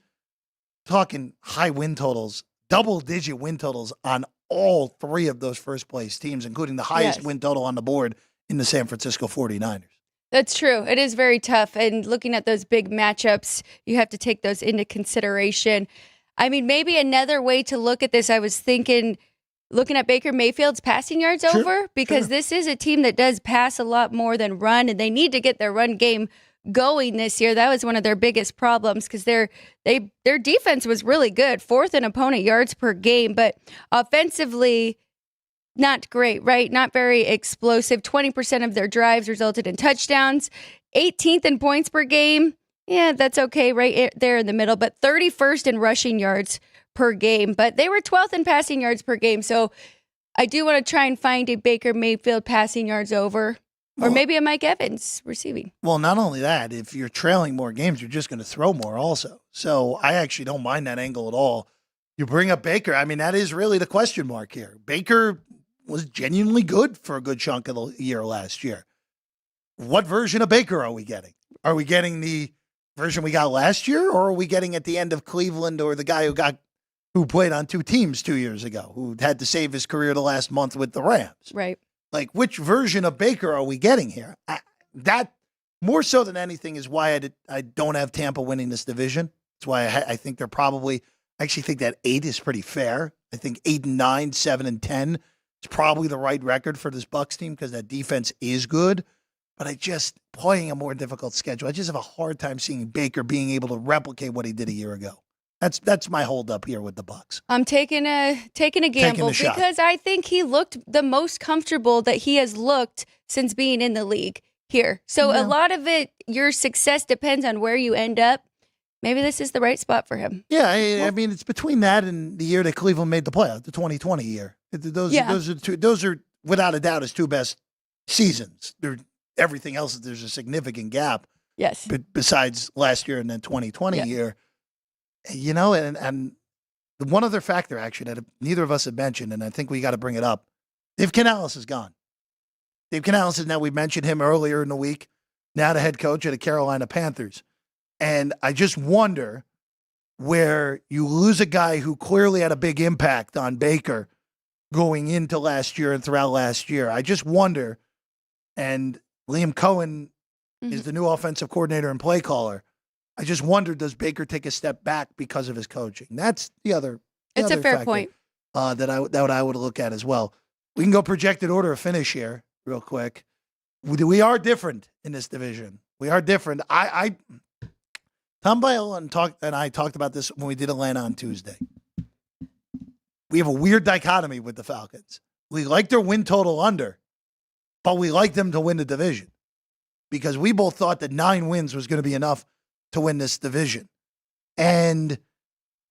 talking high win totals, double-digit win totals on all 3 of those first-place teams, including the highest win total on the board in the San Francisco 49ers. That's true. It is very tough. And looking at those big matchups, you have to take those into consideration. I mean, maybe another way to look at this, I was thinking, looking at Baker Mayfield's passing yards over, because this is a team that does pass a lot more than run, and they need to get their run game going this year. That was one of their biggest problems because their defense was really good, 4th in opponent yards per game, but offensively, not great, right? Not very explosive. 20% of their drives resulted in touchdowns. 18th in points per game. Yeah, that's okay, right there in the middle, but 31st in rushing yards per game. But they were 12th in passing yards per game. So I do want to try and find a Baker Mayfield passing yards over, or maybe a Mike Evans receiving. Well, not only that, if you're trailing more games, you're just going to throw more also. So I actually don't mind that angle at all. You bring up Baker. I mean, that is really the question mark here. Baker was genuinely good for a good chunk of the year last year. What version of Baker are we getting? Are we getting the version we got last year, or are we getting at the end of Cleveland, or the guy who played on 2 teams 2 years ago, who had to save his career the last month with the Rams? Right. Like, which version of Baker are we getting here? That more so than anything is why I don't have Tampa winning this division. That's why I think they're probably I actually think that 8 is pretty fair. I think 8-9, 7-10 is probably the right record for this Bucs team because that defense is good. But I just, playing a more difficult schedule, I just have a hard time seeing Baker being able to replicate what he did a year ago. That's my holdup here with the Bucs. I'm taking a gamble because I think he looked the most comfortable that he has looked since being in the league here. So a lot of it, your success depends on where you end up. Maybe this is the right spot for him. Yeah, I mean, it's between that and the year that Cleveland made the playoff, the 2020 year. Those are without a doubt his two best seasons. Everything else, there's a significant gap. Yes. But besides last year and then 2020 year, you know, and the one other factor actually that neither of us have mentioned, and I think we got to bring it up. Dave Canales is gone. Dave Canales is now, we mentioned him earlier in the week, now the head coach of the Carolina Panthers. And I just wonder where you lose a guy who clearly had a big impact on Baker going into last year and throughout last year. I just wonder, and Liam Cohen is the new offensive coordinator and play caller. I just wonder, does Baker take a step back because of his coaching? That's the other. It's a fair point that I would look at as well. We can go projected order of finish here real quick. We are different in this division. We are different. Tom Bile and I talked about this when we did Atlanta on Tuesday. We have a weird dichotomy with the Falcons. We like their win total under, but we like them to win the division because we both thought that 9 wins was going to be enough to win this division. And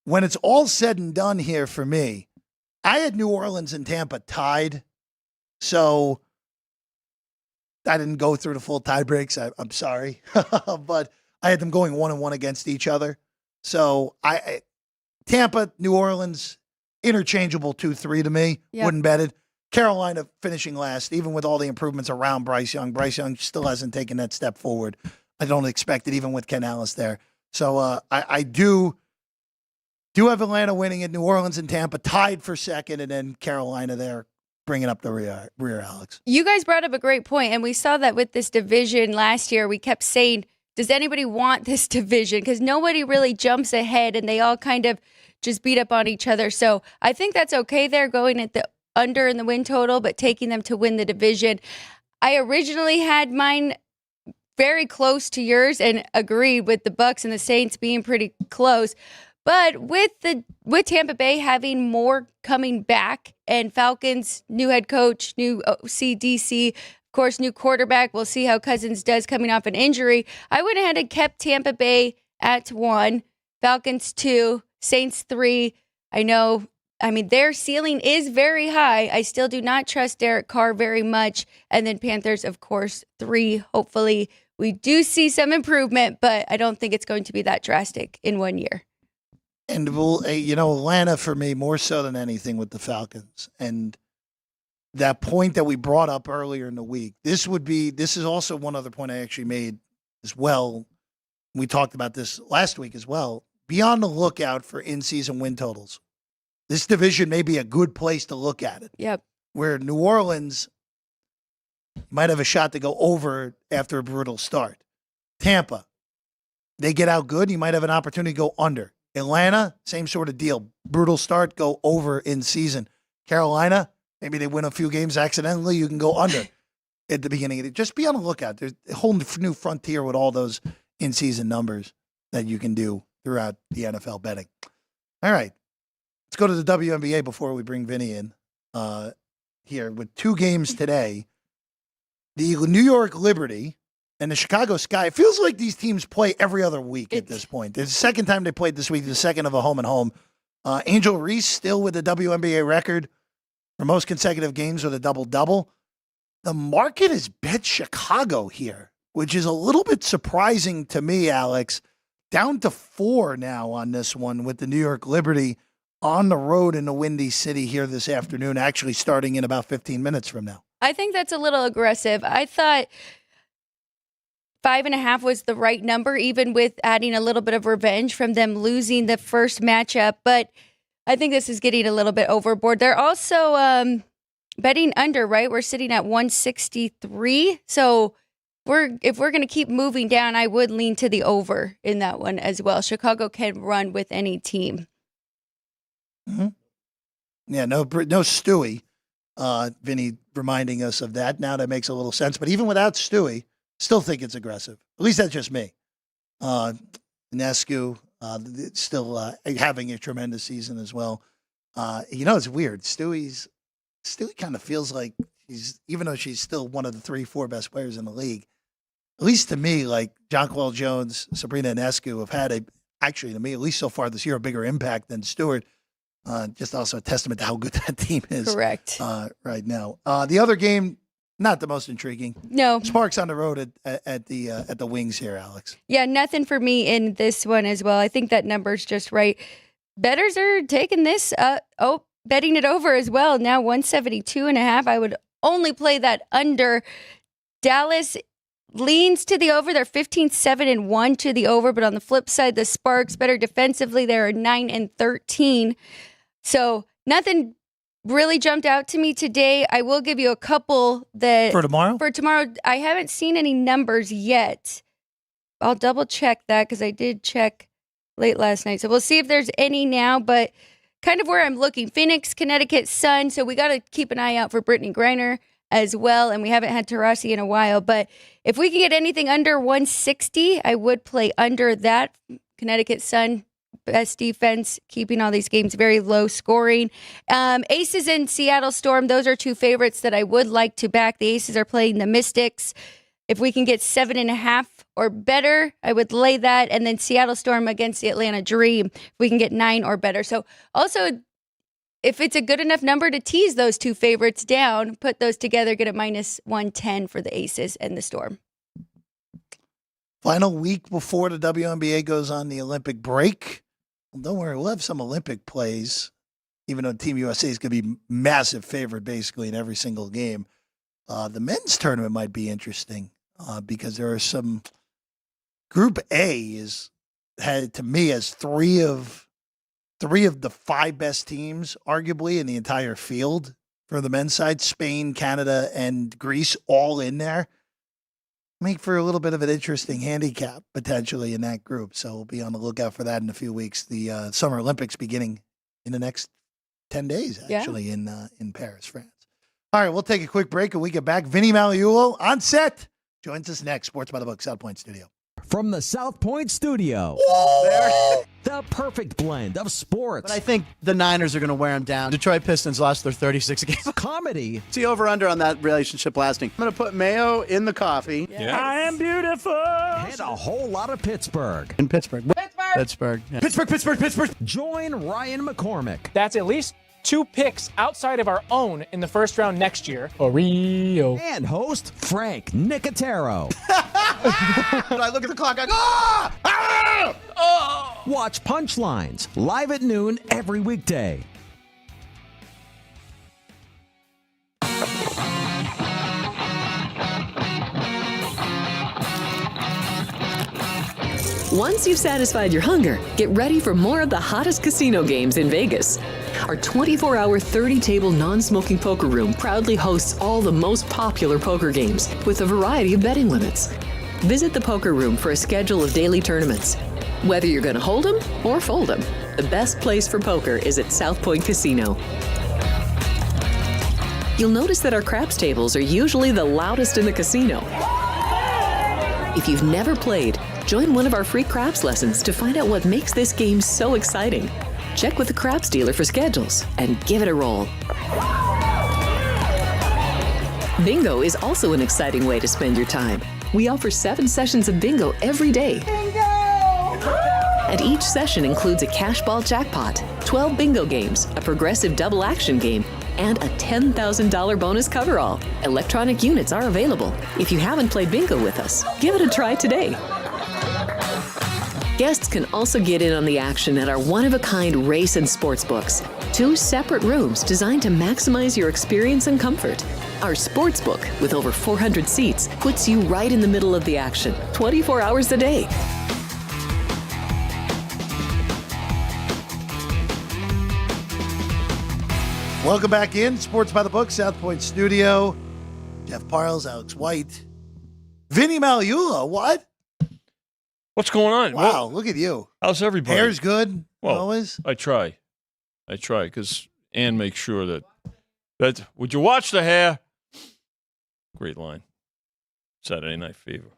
when it's all said and done here for me, I had New Orleans and Tampa tied. So I didn't go through the full tie breaks. I'm sorry. But I had them going 1-1 against each other. So Tampa, New Orleans, interchangeable 2-3 to me. Yep. Wouldn't bet it. Carolina finishing last, even with all the improvements around Bryce Young. Bryce Young still hasn't taken that step forward. I don't expect it, even with Canales there. So I do have Atlanta winning it, New Orleans and Tampa tied for second, and then Carolina there bringing up the rear, Alex. You guys brought up a great point, and we saw that with this division last year. We kept saying, does anybody want this division? Because nobody really jumps ahead, and they all kind of just beat up on each other. So I think that's okay there, going at the under in the win total, but taking them to win the division. I originally had mine very close to yours and agreed with the Bucs and the Saints being pretty close. But with Tampa Bay having more coming back and Falcons, new head coach, new OC, DC, of course, new quarterback. We'll see how Cousins does coming off an injury. I went ahead and kept Tampa Bay at 1, Falcons 2, Saints 3. Their ceiling is very high. I still do not trust Derek Carr very much. And then Panthers, of course, 3. Hopefully we do see some improvement, but I don't think it's going to be that drastic in 1 year. And Atlanta for me more so than anything with the Falcons. And that point that we brought up earlier in the week, this is also one other point I actually made as well. We talked about this last week as well. Be on the lookout for in-season win totals. This division may be a good place to look at it. Yep. Where New Orleans might have a shot to go over after a brutal start. Tampa, they get out good, you might have an opportunity to go under. Atlanta, same sort of deal. Brutal start, go over in season. Carolina, maybe they win a few games accidentally, you can go under at the beginning of it. Just be on the lookout. There's a whole new frontier with all those in-season numbers that you can do throughout the NFL betting. All right. Let's go to the WNBA before we bring Vinny in here with 2 games today. The New York Liberty and the Chicago Sky. It feels like these teams play every other week at this point. It's the second time they played this week, the second of a home and home. Angel Reese still with the WNBA record for most consecutive games with a double-double. The market has bet Chicago here, which is a little bit surprising to me, Alex. Down to 4 now on this one with the New York Liberty on the road in the Windy City here this afternoon, actually starting in about 15 minutes from now. I think that's a little aggressive. I thought 5.5 was the right number, even with adding a little bit of revenge from them losing the first matchup. But I think this is getting a little bit overboard. They're also betting under, right? We're sitting at 163. So if we're going to keep moving down, I would lean to the over in that one as well. Chicago can run with any team. Mm-hmm. Yeah, no Stewie. Vinny reminding us of that. Now that makes a little sense. But even without Stewie, still think it's aggressive. At least that's just me. Nescu still having a tremendous season as well. It's weird. Stewie kind of feels like even though she's still one of the 3-4 best players in the league, at least to me, like Jonquel Jones, Sabrina Nescu have had actually to me, at least so far this year, a bigger impact than Stewart. Just also a testament to how good that team is. Correct. Right now. The other game, not the most intriguing. No. Sparks on the road at the Wings here, Alex. Yeah, nothing for me in this one as well. I think that number's just right. Bettors are taking this, betting it over as well. Now 172.5. I would only play that under. Dallas leans to the over. They're 15-7-1 to the over. But on the flip side, the Sparks better defensively. They're 9-13. So nothing really jumped out to me today. I will give you a couple that for tomorrow. For tomorrow, I haven't seen any numbers yet. I'll double check that because I did check late last night. So we'll see if there's any now. But kind of where I'm looking, Phoenix, Connecticut, Sun. So we got to keep an eye out for Brittany Griner as well. And we haven't had Taurasi in a while. But if we can get anything under 160, I would play under that. Connecticut Sun, best defense, keeping all these games very low scoring. Aces and Seattle Storm, those are two favorites that I would like to back. The Aces are playing the Mystics. If we can get 7.5 or better, I would lay that. And then Seattle Storm against the Atlanta Dream, if we can get 9 or better. So also, if it's a good enough number to tease those two favorites down, put those together, get a minus 110 for the Aces and the Storm. Final week before the WNBA goes on the Olympic break. Well, don't worry, we'll have some Olympic plays, even though Team USA is going to be massive favorite basically in every single game. The men's tournament might be interesting because there are some. Group A had to me as three of the 5 best teams, arguably in the entire field for the men's side. Spain, Canada, and Greece all in there. Make for a little bit of an interesting handicap potentially in that group. So we'll be on the lookout for that in a few weeks. The Summer Olympics beginning in the next 10 days, actually, in Paris, France. All right, we'll take a quick break and we get back. Vinny Magliulo on set joins us next. Sports by the Book, South Point Studio. From the South Point Studio, the perfect blend of sports. But I think the Niners are going to wear them down. Detroit Pistons lost their 36 games. Comedy. See over-under on that relationship lasting. I'm going to put mayo in the coffee. Yeah. I am beautiful. And a whole lot of Pittsburgh. In Pittsburgh. Pittsburgh. Yeah. Pittsburgh. Join Ryan McCormick. That's at least 2 picks outside of our own in the first round next year. Oreo. And host Frank Nicotero. I look at the clock, I go, Watch Punchlines live at noon every weekday. Once you've satisfied your hunger, get ready for more of the hottest casino games in Vegas. Our 24-hour, 30-table non-smoking poker room proudly hosts all the most popular poker games with a variety of betting limits. Visit the poker room for a schedule of daily tournaments. Whether you're going to hold 'em or fold 'em, the best place for poker is at South Point Casino. You'll notice that our craps tables are usually the loudest in the casino. If you've never played, join one of our free craps lessons to find out what makes this game so exciting. Check with the craps dealer for schedules and give it a roll. Bingo is also an exciting way to spend your time. We offer 7 sessions of bingo every day. Bingo! And each session includes a cash ball jackpot, 12 bingo games, a progressive double action game, and a $10,000 bonus coverall. Electronic units are available. If you haven't played bingo with us, give it a try today. Guests can also get in on the action at our one-of-a-kind race and sports books. 2 separate rooms designed to maximize your experience and comfort. Our sports book, with over 400 seats, puts you right in the middle of the action, 24 hours a day. Welcome back in. Sports by the Book, South Point Studio. Jeff Parles, Alex White. Vinny Magliulo, what? What's going on? Wow, look at you. How's everybody? Hair's good, Well, always. I try. I try because Ann makes sure that would you watch the hair? Great line. Saturday Night Fever.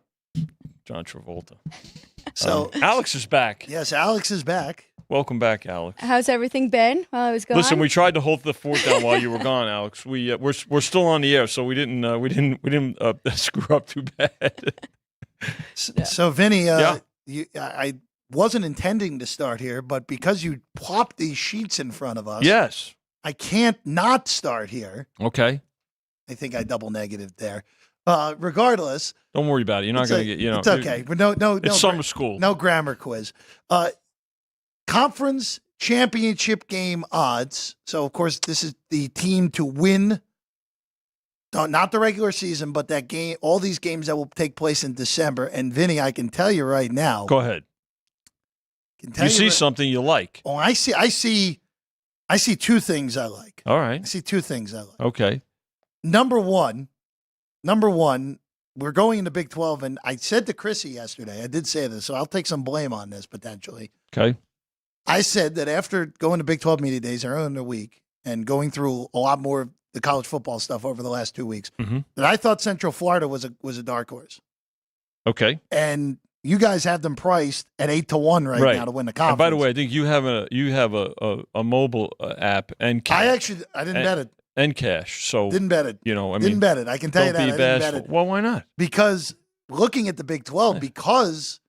John Travolta. So Alex is back. yes, Alex is back. Welcome back, Alex. How's everything been while I was gone? Listen, we tried to hold the fort down while you were gone, Alex. We're still on the air, so we didn't screw up too bad. So Vinny, Yeah. I wasn't intending to start here, but because you plopped these sheets in front of us, Yes. I can't not start here. Okay. I think I double negative there. Regardless, Don't worry about it. You're not it's going to get. it's okay. But no. It's summer school. No grammar quiz. Conference championship game odds. So, of course, this is the team to win, not the regular season, but that game, all these games that will take place in December. And, Vinny, I can tell you right now. Go ahead. You see something you like. Oh, I see two things I like. All I right. see two things I like. Okay. Number one, we're going into Big 12, and I said to Chrissy yesterday, I did say this, so I'll take some blame on this potentially. Okay. I said that after going to Big 12 media days earlier in the week and going through a lot more of the college football stuff over the last 2 weeks, that I thought Central Florida was a dark horse. Okay. And you guys have them priced at 8-1 right now to win the conference. And by the way, I think you have a mobile app and cash. I didn't bet it. And cash. So Didn't bet it. Didn't bet it. I can tell you that. I didn't bet it. Well, why not? Because looking at the Big 12, because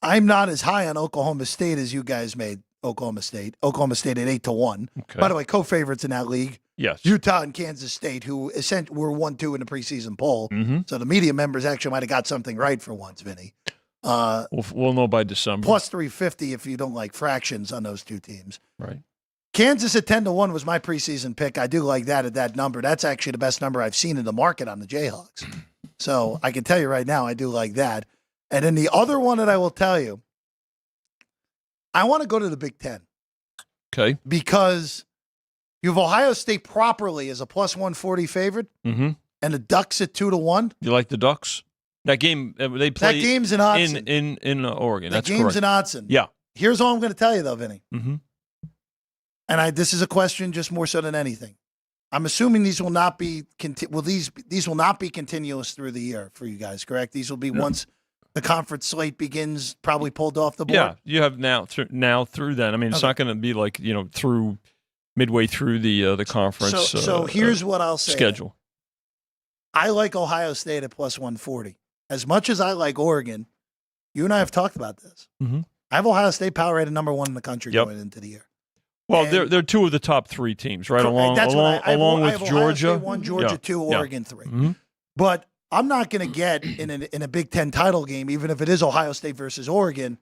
I'm not as high on Oklahoma State as you guys made Oklahoma State. Oklahoma State at 8-1. Okay. By the way, co-favorites in that league. Yes. Utah and Kansas State, who essentially were 1-2 in the preseason poll. Mm-hmm. So the media members actually might have got something right for once, Vinny. We'll know by December. Plus 350 if you don't like fractions on those two teams. Right. Kansas at 10-1 was my preseason pick. I do like that at that number. That's actually the best number I've seen in the market on the Jayhawks. So I can tell you right now, I do like that. And then the other one that I will tell you, I want to go to the Big Ten. Okay. Because you have Ohio State properly as a plus 140 favorite, and the Ducks at 2-1. You like the Ducks? That game they play. That game's in Autzen. in Oregon. That That's game's correct. in Autzen. Yeah. Here's all I'm going to tell you though, Vinny. Mm-hmm. And this is a question just more so than anything. I'm assuming these will not be these will not be continuous through the year for you guys, correct? These will be once the conference slate begins, probably pulled off the board. Yeah, you have now through that. I mean, it's not going to be like through midway through the conference. So here's what I'll say. Schedule. I like Ohio State at plus 140. As much as I like Oregon, you and I have talked about this. Mm-hmm. I have Ohio State power rated number 1 in the country going into the year. Well, they're two of the top 3 teams, right? Along with Georgia. Ohio State 1, Georgia 2, Oregon 3. Mm-hmm. But I'm not going to get in a Big Ten title game, even if it is Ohio State versus Oregon,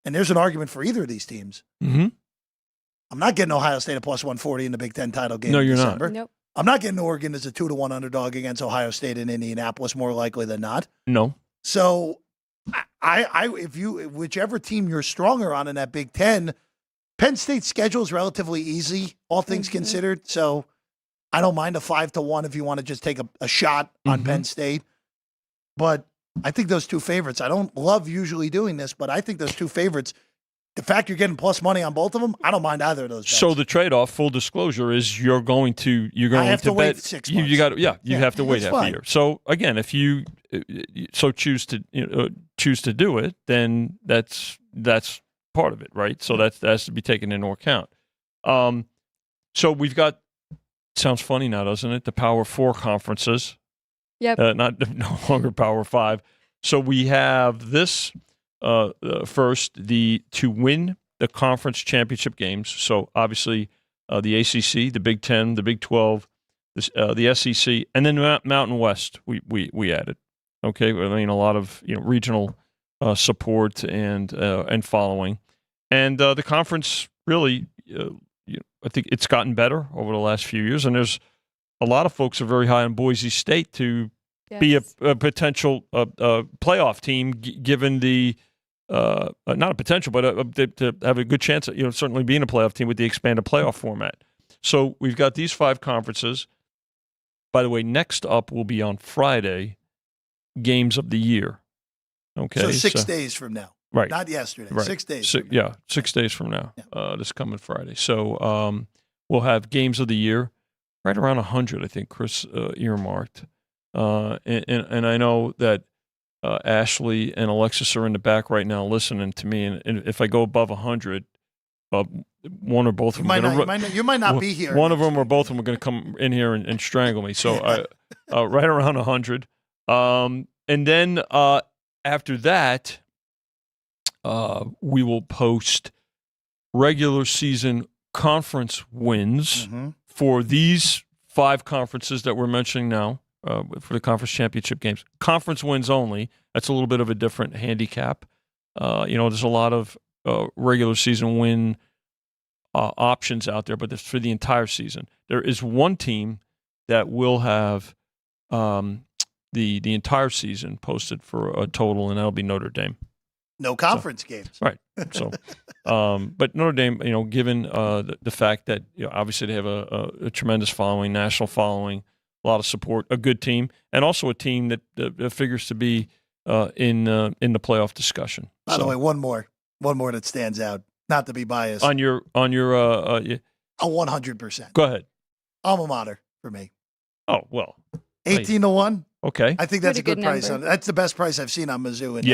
and there's an argument for either of these teams. Mm-hmm. I'm not getting Ohio State at plus 140 in the Big Ten title game. No, you're December. not. Nope. I'm not getting Oregon as a 2-1 underdog against Ohio State in Indianapolis, more likely than not. No. So, whichever team you're stronger on in that Big Ten, Penn State's schedule is relatively easy, all things considered. So, I don't mind a 5-1 if you want to just take a shot on Penn State. But I think those two favorites, I don't love usually doing this, but I think those two favorites, the fact you're getting plus money on both of them, I don't mind either of those bets. So the trade-off, full disclosure, is you're going to wait bet 6 months. You have to wait half a fine. year. So again, if you choose to do it, then that's part of it, right? So that has to be taken into account. So we've got. Sounds funny now, doesn't it? The Power 4 conferences. Yep. No longer Power 5. So we have this first, to win the conference championship games. So obviously the ACC, the Big 10, the Big 12, the SEC, and then Mountain West we added. Okay, I mean a lot of regional support and following, and the conference really. I think it's gotten better over the last few years, and there's a lot of folks are very high on Boise State to be a potential playoff team, given the not a potential, but to have a good chance at certainly being a playoff team with the expanded playoff format. So we've got these 5 conferences. By the way, next up will be on Friday, games of the year. Okay, so 6 days from now. Right. Not yesterday. Right. 6 days. 6 days from now, Yeah. this coming Friday. So we'll have games of the year right around 100, I think Chris earmarked. And I know that Ashley and Alexis are in the back right now listening to me. And if I go above 100, one or both of them you might not be here. One of them or both of them are going to come in here and strangle me. So right around 100. And then after that, we will post regular season conference wins for these 5 conferences that we're mentioning now for the conference championship games. Conference wins only. That's a little bit of a different handicap. There's a lot of regular season win options out there, but that's for the entire season. There is one team that will have the entire season posted for a total, and that'll be Notre Dame. No conference games. Right. So, but Notre Dame, given the fact that obviously they have a tremendous following, national following, a lot of support, a good team, and also a team that figures to be in the playoff discussion. By the way, one more that stands out. Not to be biased. On your 100%. Go ahead. Alma mater for me. Oh well. 18-1. Okay. I think that's a good price. number. That's the best price I've seen on Mizzou in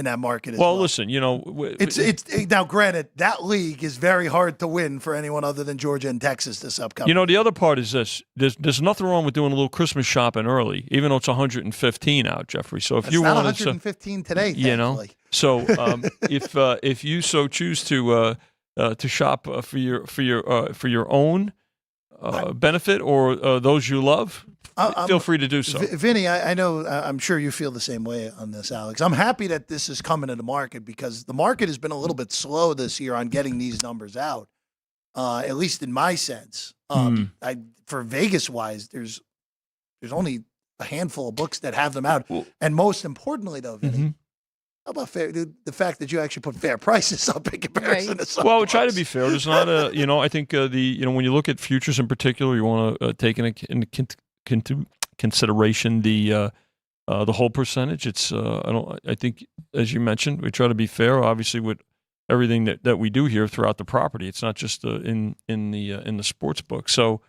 that market as well. Well, listen, it's now granted that league is very hard to win for anyone other than Georgia and Texas this upcoming. The other part is this: there's nothing wrong with doing a little Christmas shopping early, even though it's 115 out, Jeffrey. So if it's you not want 115 today, thankfully. So if you so choose to shop for your own benefit or those you love, feel free to do so. Vinny, I know, I'm sure you feel the same way on this, Alex. I'm happy that this is coming to the market because the market has been a little bit slow this year on getting these numbers out, at least in my sense. For Vegas-wise, there's only a handful of books that have them out. And most importantly, though, Vinny, how about the fact that you actually put fair prices up in comparison to some Well, we books? try to be fair. There's not I think when you look at futures in particular, you want to take into consideration the whole percentage. It's I think as you mentioned, we try to be fair. Obviously, with everything that we do here throughout the property, it's not just in the sports book. So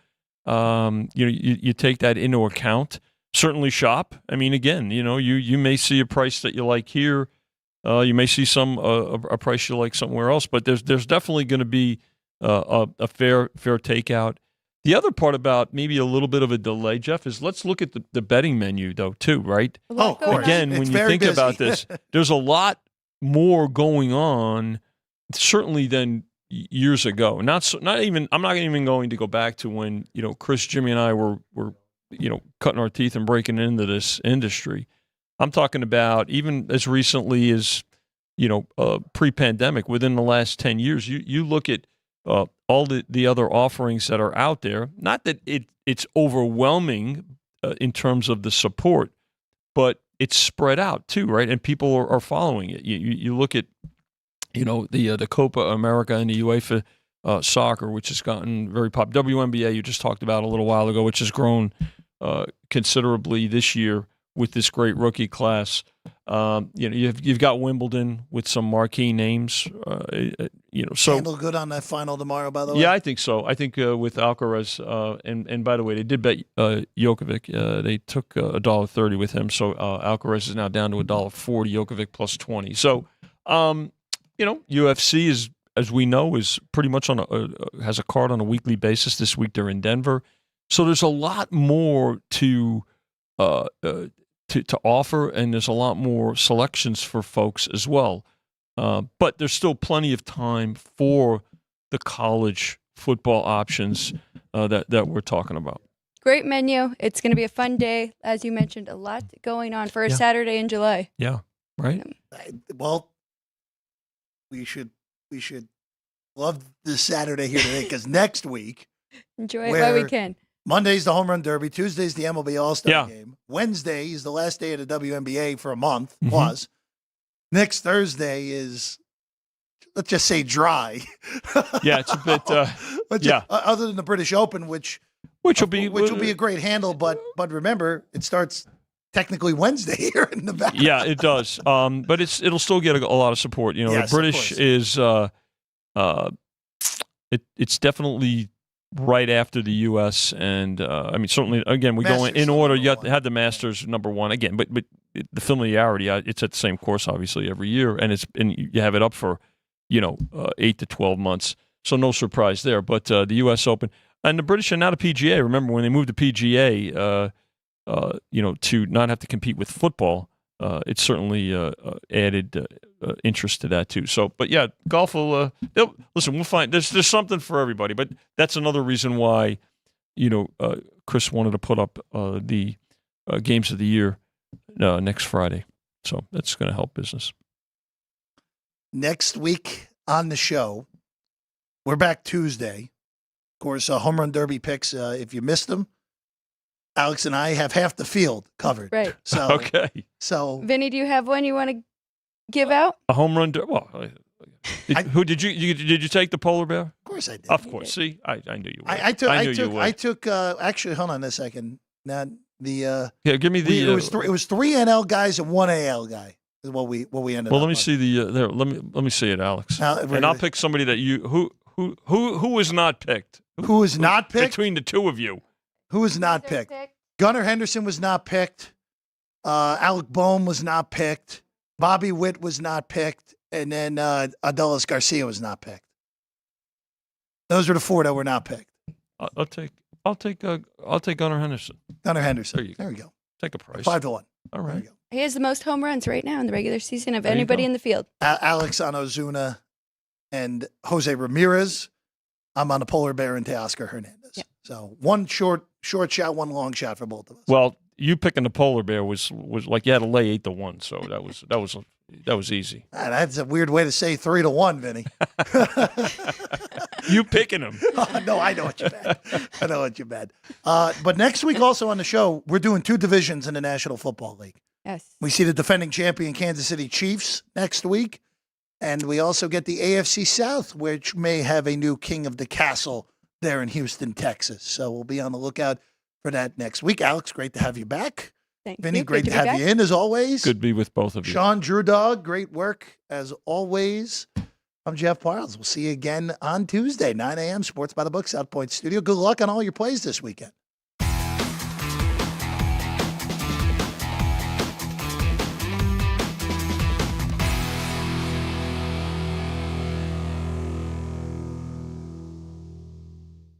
you take that into account. Certainly shop. I mean, again, you may see a price that you like here. You may see a price you like somewhere else, but there's definitely going to be a fair takeout. The other part about maybe a little bit of a delay, Jeff, is let's look at the betting menu, though, too, right? Oh, of course. Again, It's when you very think busy. about this, there's a lot more going on, certainly than years ago. I'm not even going to go back to when Chris, Jimmy, and I were cutting our teeth and breaking into this industry. I'm talking about even as recently as pre-pandemic. Within the last 10 years, you look at all the other offerings that are out there. Not that it's overwhelming in terms of the support, but it's spread out too, right? And people are following it. You look at the Copa America and the UEFA soccer, which has gotten very popular. WNBA you just talked about a little while ago, which has grown considerably this year with this great rookie class. You've got Wimbledon with some marquee names. So Handle good on that final tomorrow, by the way? Yeah, I think so. I think with Alcaraz, and by the way, they did bet Djokovic. They took $1.30 with him. So Alcaraz is now down to $1.40, Djokovic plus 20. So, UFC is, as we know, is pretty much has a card on a weekly basis. This week they're in Denver. So there's a lot more to offer, and there's a lot more selections for folks as well. But there's still plenty of time for the college football options that we're talking about. Great menu. It's going to be a fun day. As you mentioned, a lot going on for a Saturday in July. Yeah, right? Well, we should love this Saturday here today because next week, enjoy it while we can. Monday's the Home Run Derby. Tuesday's the MLB All-Star Game. Wednesday is the last day of the WNBA for a month, plus. Next Thursday is, let's just say, dry. Yeah, it's a bit, other than the British Open, which will be a great handle, but remember, it starts technically Wednesday here in Nevada. Yeah, it does. But it'll still get a lot of support. You know, Yes, the of British course. is it's definitely right after the U.S. and I mean certainly again we go in order. You had the Masters number one again, but the familiarity it's at the same course obviously every year, and you have it up for 8 to 12 months, so no surprise there. But the U.S. Open and the British are now the PGA. Remember when they moved to PGA, to not have to compete with football, it's certainly added interest to that too. So, but yeah, golf will. Listen, we'll find there's something for everybody. But that's another reason why, Chris wanted to put up the games of the year next Friday. So that's going to help business. Next week on the show, we're back Tuesday. Of course, home run derby picks. If you missed them, Alex and I have half the field covered. Right. So okay. So Vinny, do you have one you want to give out? A home run. Well, who did you take the polar bear? Of course I did. Of course. See, I knew you would. I took. Actually, hold on a second. Now the give me the. It was three NL guys and one AL guy. Is what we ended up. Well, let me see the there. Let me see it, Alex. And I'll pick somebody that who was not picked. Who was not picked between the two of you? Who was not picked? Gunnar Henderson was not picked. Alec Boehm was not picked. Bobby Witt was not picked, and then Adolis Garcia was not picked. Those were the four that were not picked. I'll take Gunnar Henderson. Gunnar Henderson. There we go. Take a price. 5-1. All right. He has the most home runs right now in the regular season of anybody in the field. Alex on Ozuna and Jose Ramirez. I'm on the polar bear and Teoscar Hernandez. Yep. So one short shot, one long shot for both of us. Well, you picking the polar bear was like you had to lay 8-1, so that was easy. That's a weird way to say 3-1, Vinny. You picking him? No, I know what you meant. But next week, also on the show, we're doing two divisions in the National Football League. Yes. We see the defending champion Kansas City Chiefs next week, and we also get the AFC South, which may have a new king of the castle there in Houston, Texas. So we'll be on the lookout for that next week. Alex, great to have you back. Thank Vinny, you. great to have you in as always. Good to be with both of you. Sean Drew Dog, great work as always. I'm Jeff Parles. We'll see you again on Tuesday, 9 a.m. Sports by the Book, South Point Studio. Good luck on all your plays this weekend.